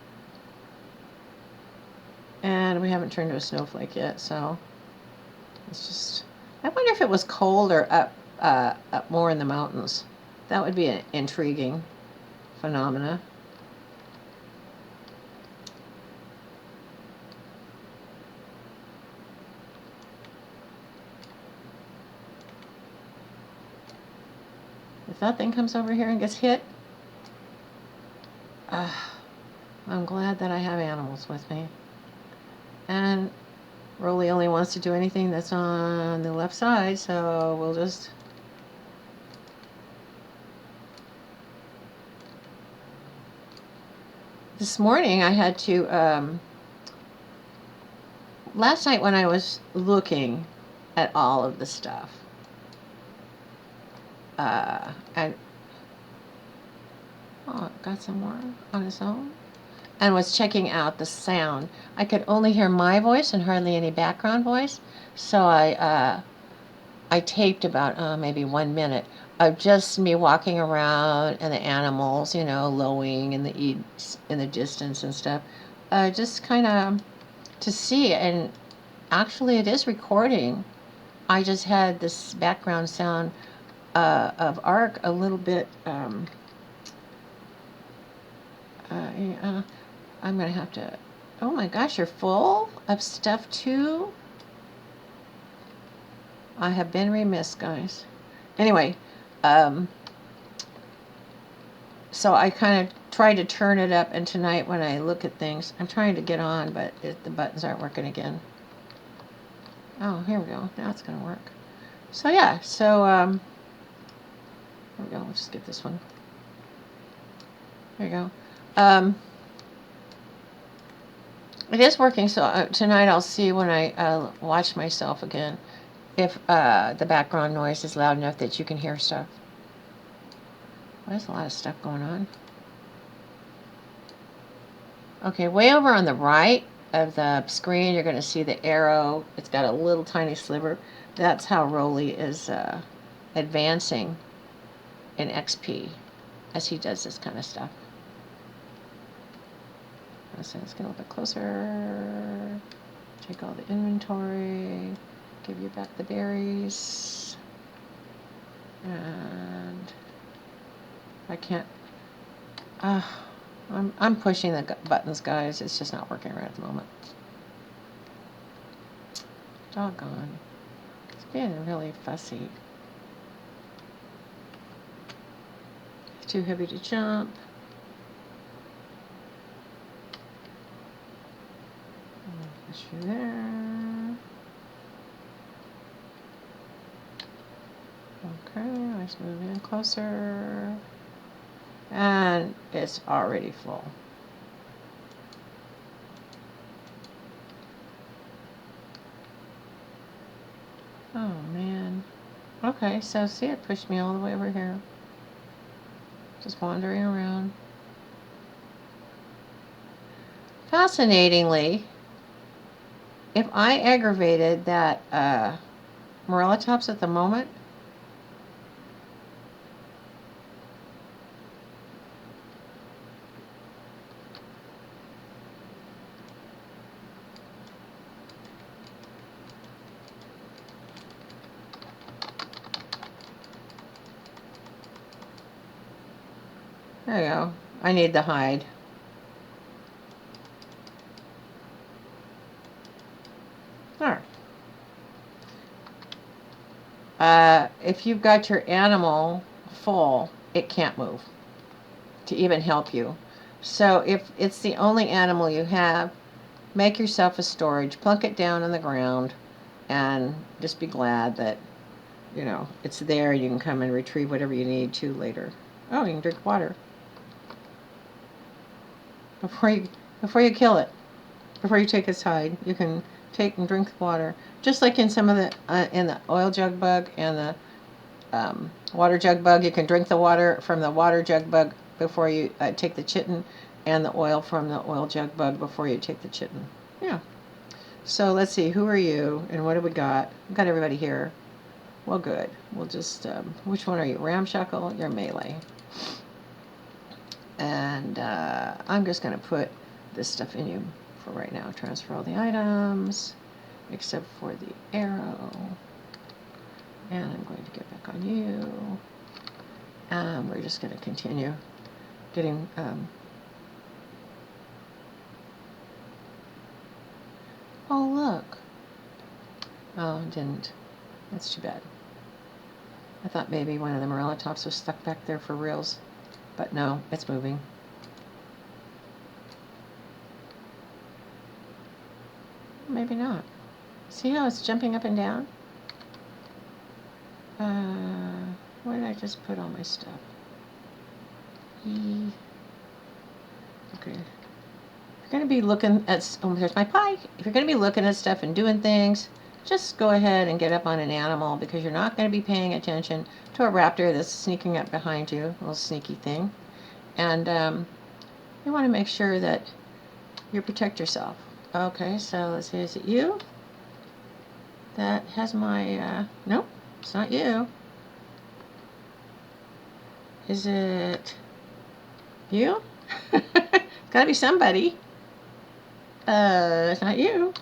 And we haven't turned to a snowflake yet, so it's just... I wonder if it was cold or up more in the mountains. That would be an intriguing phenomena. If that thing comes over here and gets hit, I'm glad that I have animals with me. And Rolly only wants to do anything that's on the left side, so we'll just... This morning I had to, last night when I was looking at all of the stuff, and got some more on his own, and was checking out the sound. I could only hear my voice and hardly any background voice, so I taped about maybe 1 minute of just me walking around and the animals, you know, lowing in the distance and stuff, just kind of to see. And actually, it is recording. I just had this background sound of ARK a little bit. I'm gonna have to. Oh my gosh, you're full of stuff too. I have been remiss, guys. Anyway, so I kind of tried to turn it up, and tonight when I look at things, I'm trying to get on, but the buttons aren't working again. Oh, here we go. Now it's going to work. So yeah, so here we go. Let's just get this one. There you go. It is working, so tonight I'll see when I watch myself again if the background noise is loud enough that you can hear stuff. Well, there's a lot of stuff going on. Okay, way over on the right of the screen, you're going to see the arrow. It's got a little tiny sliver. That's how Rolly is advancing in XP as he does this kind of stuff. So let's get a little bit closer. Take all the inventory. Give you back the berries. And I can't... I'm pushing the buttons, guys. It's just not working right at the moment. Doggone. It's being really fussy. Too heavy to jump. Push you there. Okay, let's move in closer. And it's already full. Oh man. Okay, so see, it pushed me all the way over here. Just wandering around. Fascinatingly, if I aggravated that Marilla tops at the moment, there you go. I need the hide. Alright. If you've got your animal full, it can't move to even help you. So if it's the only animal you have, make yourself a storage, plunk it down on the ground, and just be glad that, it's there. You can come and retrieve whatever you need to later. Oh, you can drink water before you kill it. Before you take its hide, you can take and drink the water. Just like in some of the in the oil jug bug and the water jug bug, you can drink the water from the water jug bug before you take the chitin, and the oil from the oil jug bug before you take the chitin. Yeah. So let's see, who are you and what do we got? We've got everybody here. Well, good. We'll just, which one are you? Ramshackle? You're melee. And I'm just going to put this stuff in you for right now. Transfer all the items, except for the arrow. And I'm going to get back on you. And we're just going to continue getting... oh, look. Oh, it didn't. That's too bad. I thought maybe one of the Morella tops was stuck back there for reals. But no, it's moving. Maybe not. See how it's jumping up and down? Where did I just put all my stuff? Okay. If you're going to be looking at... oh, there's my pie. If you're going to be looking at stuff and doing things, just go ahead and get up on an animal, because you're not going to be paying attention to a raptor that's sneaking up behind you, a little sneaky thing. And you want to make sure that you protect yourself. Okay, so let's see, is it you? That has my, nope, it's not you. Is it you? It's gotta be somebody. It's not you.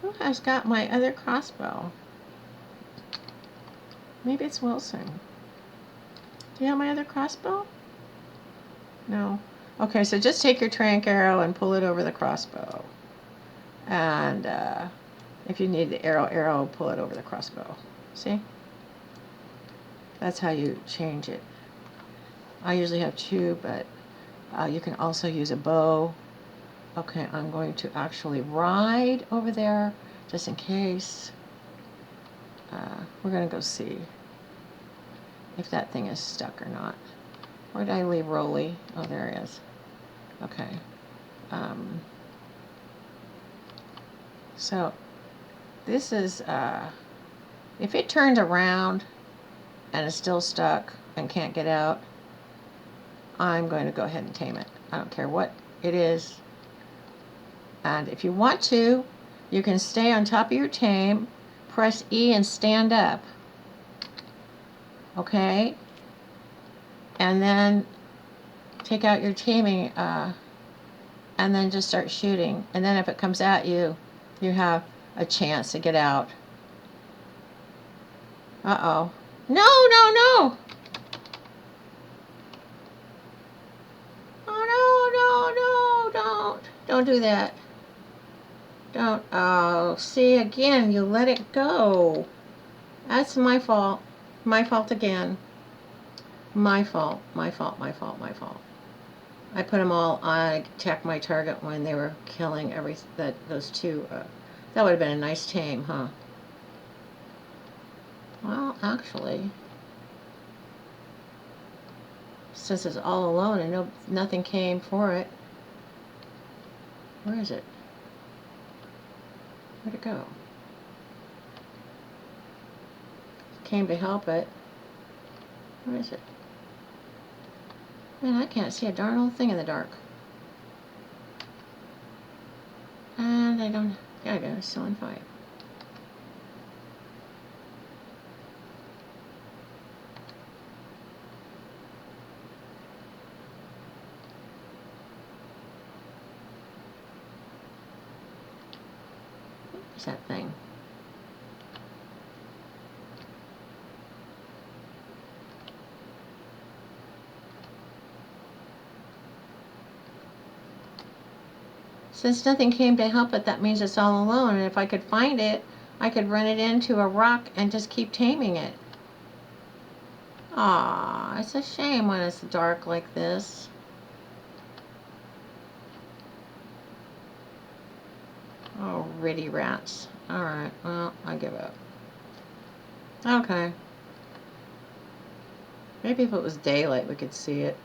Who has got my other crossbow? Maybe it's Wilson. Do you have my other crossbow? No. Okay, so just take your trank arrow and pull it over the crossbow. And if you need the arrow, pull it over the crossbow. See? That's how you change it. I usually have two, but you can also use a bow. Okay, I'm going to actually ride over there, just in case. We're going to go see if that thing is stuck or not. Where did I leave Rolly? Oh, there he is. Okay. So, this is, if it turns around and is still stuck and can't get out, I'm going to go ahead and tame it. I don't care what it is. And if you want to, you can stay on top of your tame, press E and stand up. Okay? And then take out your taming, and then just start shooting. And then if it comes at you, you have a chance to get out. Uh-oh. No, no, no! Oh, no, no, no, don't do that. Don't. Oh, see, again, you let it go. That's my fault. My fault again. My fault, my fault, my fault, my fault. I put them all on, attack my target when they were killing those two. That would have been a nice tame, huh? Well, actually, since it's all alone and nothing came for it. Where is it? Where'd it go? Came to help it. Where is it? Man, I can't see a darn old thing in the dark. And I don't... There I go, it's still on fire. What's that thing? Since nothing came to help it, that means it's all alone. And if I could find it, I could run it into a rock and just keep taming it. Aw, it's a shame when it's dark like this. Oh, ritty rats. Alright, well, I give up. Okay. Maybe if it was daylight we could see it.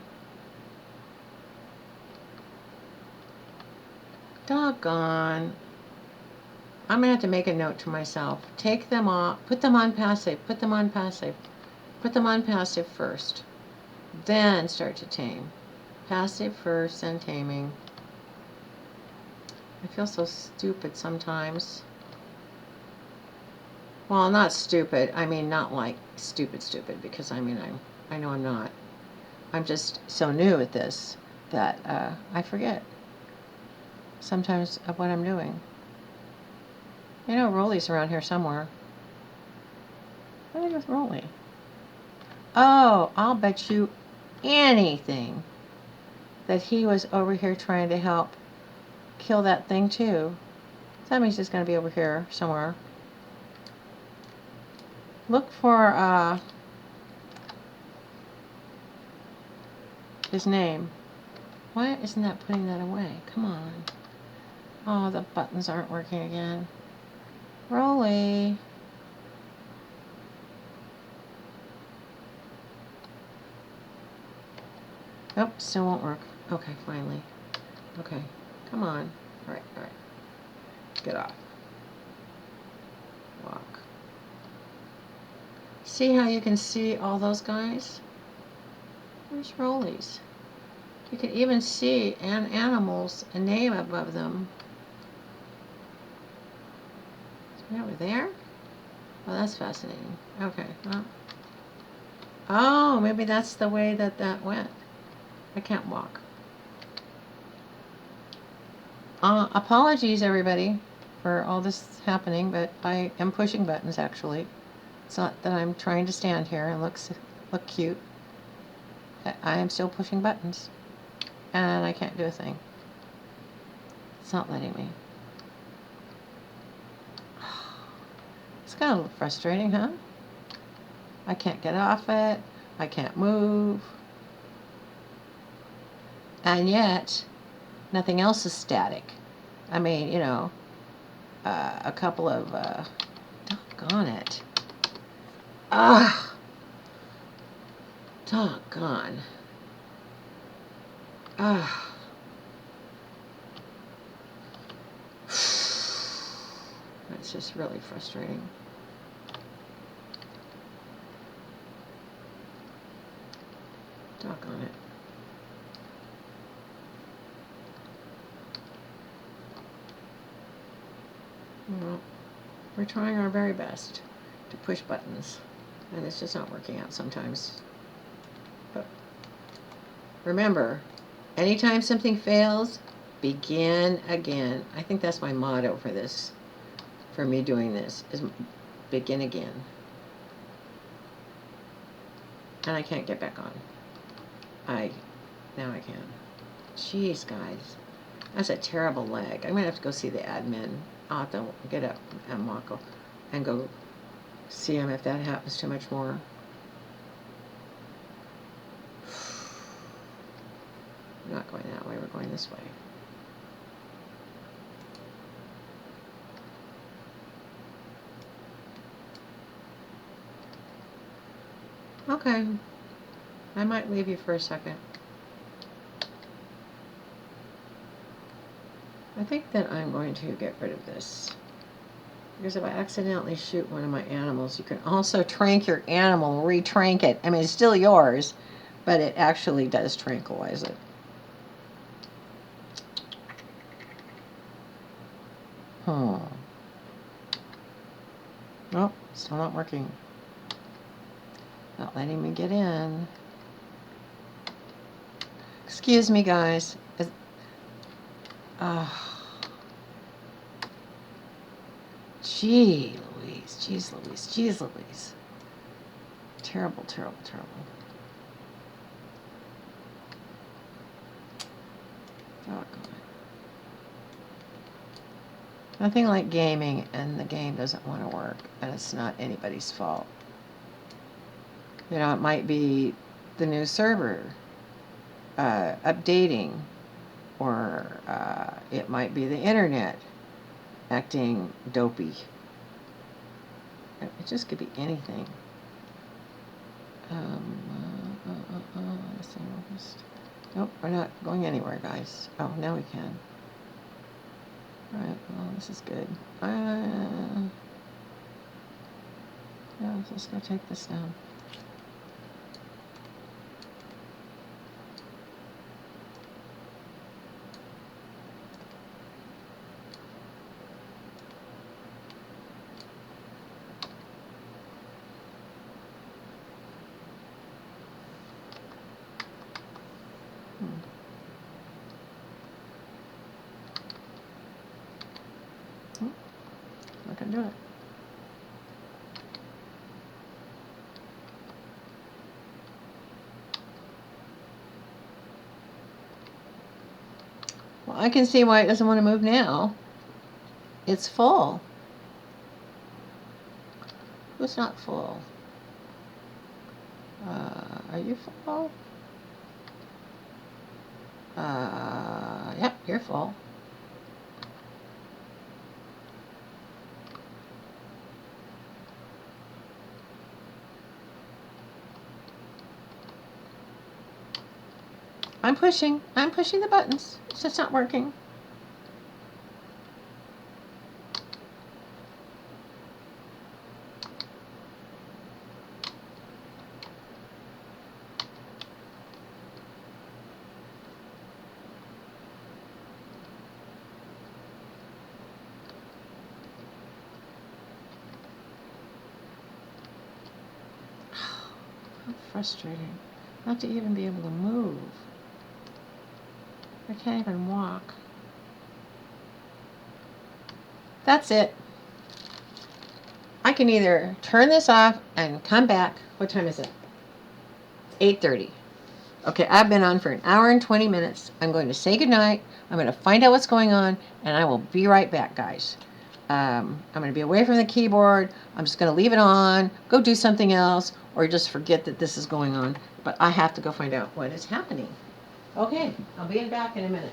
Doggone. I'm going to have to make a note to myself. Take them off. Put them on passive. Put them on passive. Put them on passive first. Then start to tame. Passive first, then taming. I feel so stupid sometimes. Well, not stupid. I mean, not like stupid, because I mean, I know I'm not. I'm just so new at this that I forget sometimes of what I'm doing. You know, Rolly's around here somewhere. What did I do with Rolly? Oh, I'll bet you anything that he was over here trying to help kill that thing too. So that means he's going to be over here somewhere. Look for his name. Why isn't that putting that away? Come on. Oh, the buttons aren't working again. Rolly. Nope, still won't work. Okay, finally. Okay, come on. All right. Get off. Walk. See how you can see all those guys? Where's Rollies? You can even see animals, a name above them. Is it over there? Oh, that's fascinating. Okay, well. Oh, maybe that's the way that went. I can't walk. Apologies, everybody, for all this happening, but I am pushing buttons, actually. It's not that I'm trying to stand here and look cute. I am still pushing buttons, and I can't do a thing. It's not letting me. It's kind of frustrating, huh? I can't get off it. I can't move. And yet, nothing else is static. I mean, you know, a couple of, doggone it. Doggone. That's just really frustrating. Doggone it. Well, we're trying our very best to push buttons, and it's just not working out sometimes. But remember, anytime something fails, begin again. I think that's my motto for this, for me doing this, is begin again. And I can't get back on. Now I can. Jeez, guys. That's a terrible leg. I'm going to have to go see the admin. I'll have to get up and walk and go see him if that happens too much more. We're not going that way. We're going this way. Okay. I might leave you for a second. I think that I'm going to get rid of this. Because if I accidentally shoot one of my animals, you can also trank your animal and retrank it. I mean, it's still yours, but it actually does tranquilize it. Oh, still not working. Not letting me get in. Excuse me, guys. Gee Louise, jeez Louise, jeez Louise. Terrible, terrible, terrible. Doggone it. Nothing like gaming and the game doesn't want to work, and it's not anybody's fault. You know, it might be the new server updating, or it might be the internet, acting dopey. It just could be anything. Nope, we're not going anywhere, guys. Oh, now we can. Alright, well, this is good. Yeah, let's just go take this down. Not gonna do it. Well, I can see why it doesn't want to move now. It's full. Who's not full? Are you full? Yep, you're full. I'm pushing the buttons. It's just not working. How frustrating. Not to even be able to move. I can't even walk. That's it. I can either turn this off and come back. What time is it? 8:30. Okay, I've been on for an hour and 20 minutes. I'm going to say goodnight. I'm going to find out what's going on, and I will be right back, guys. I'm going to be away from the keyboard. I'm just going to leave it on, go do something else, or just forget that this is going on. But I have to go find out what is happening. Okay, I'll be back in a minute.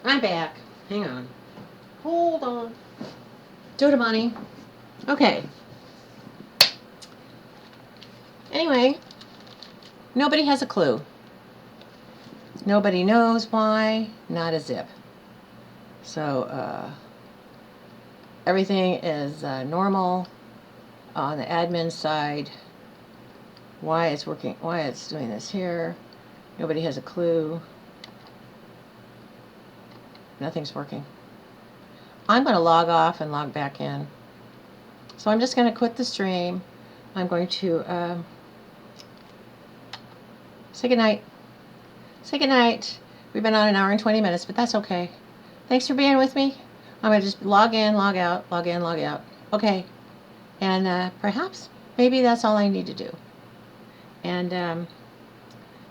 I'm back. Hang on. Hold on. Dodamani. Okay. Anyway, nobody has a clue. Nobody knows why. Not a zip. So, everything is normal on the admin side. Why it's working, why it's doing this here. Nobody has a clue. Nothing's working. I'm going to log off and log back in. So I'm just going to quit the stream. I'm going to say goodnight. Say goodnight. We've been on an hour and 20 minutes, but that's okay. Thanks for being with me. I'm going to just log in, log out, log in, log out. Okay. And perhaps, maybe that's all I need to do. And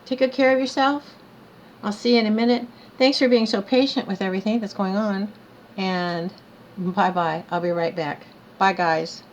take good care of yourself. I'll see you in a minute. Thanks for being so patient with everything that's going on. And bye-bye. I'll be right back. Bye, guys.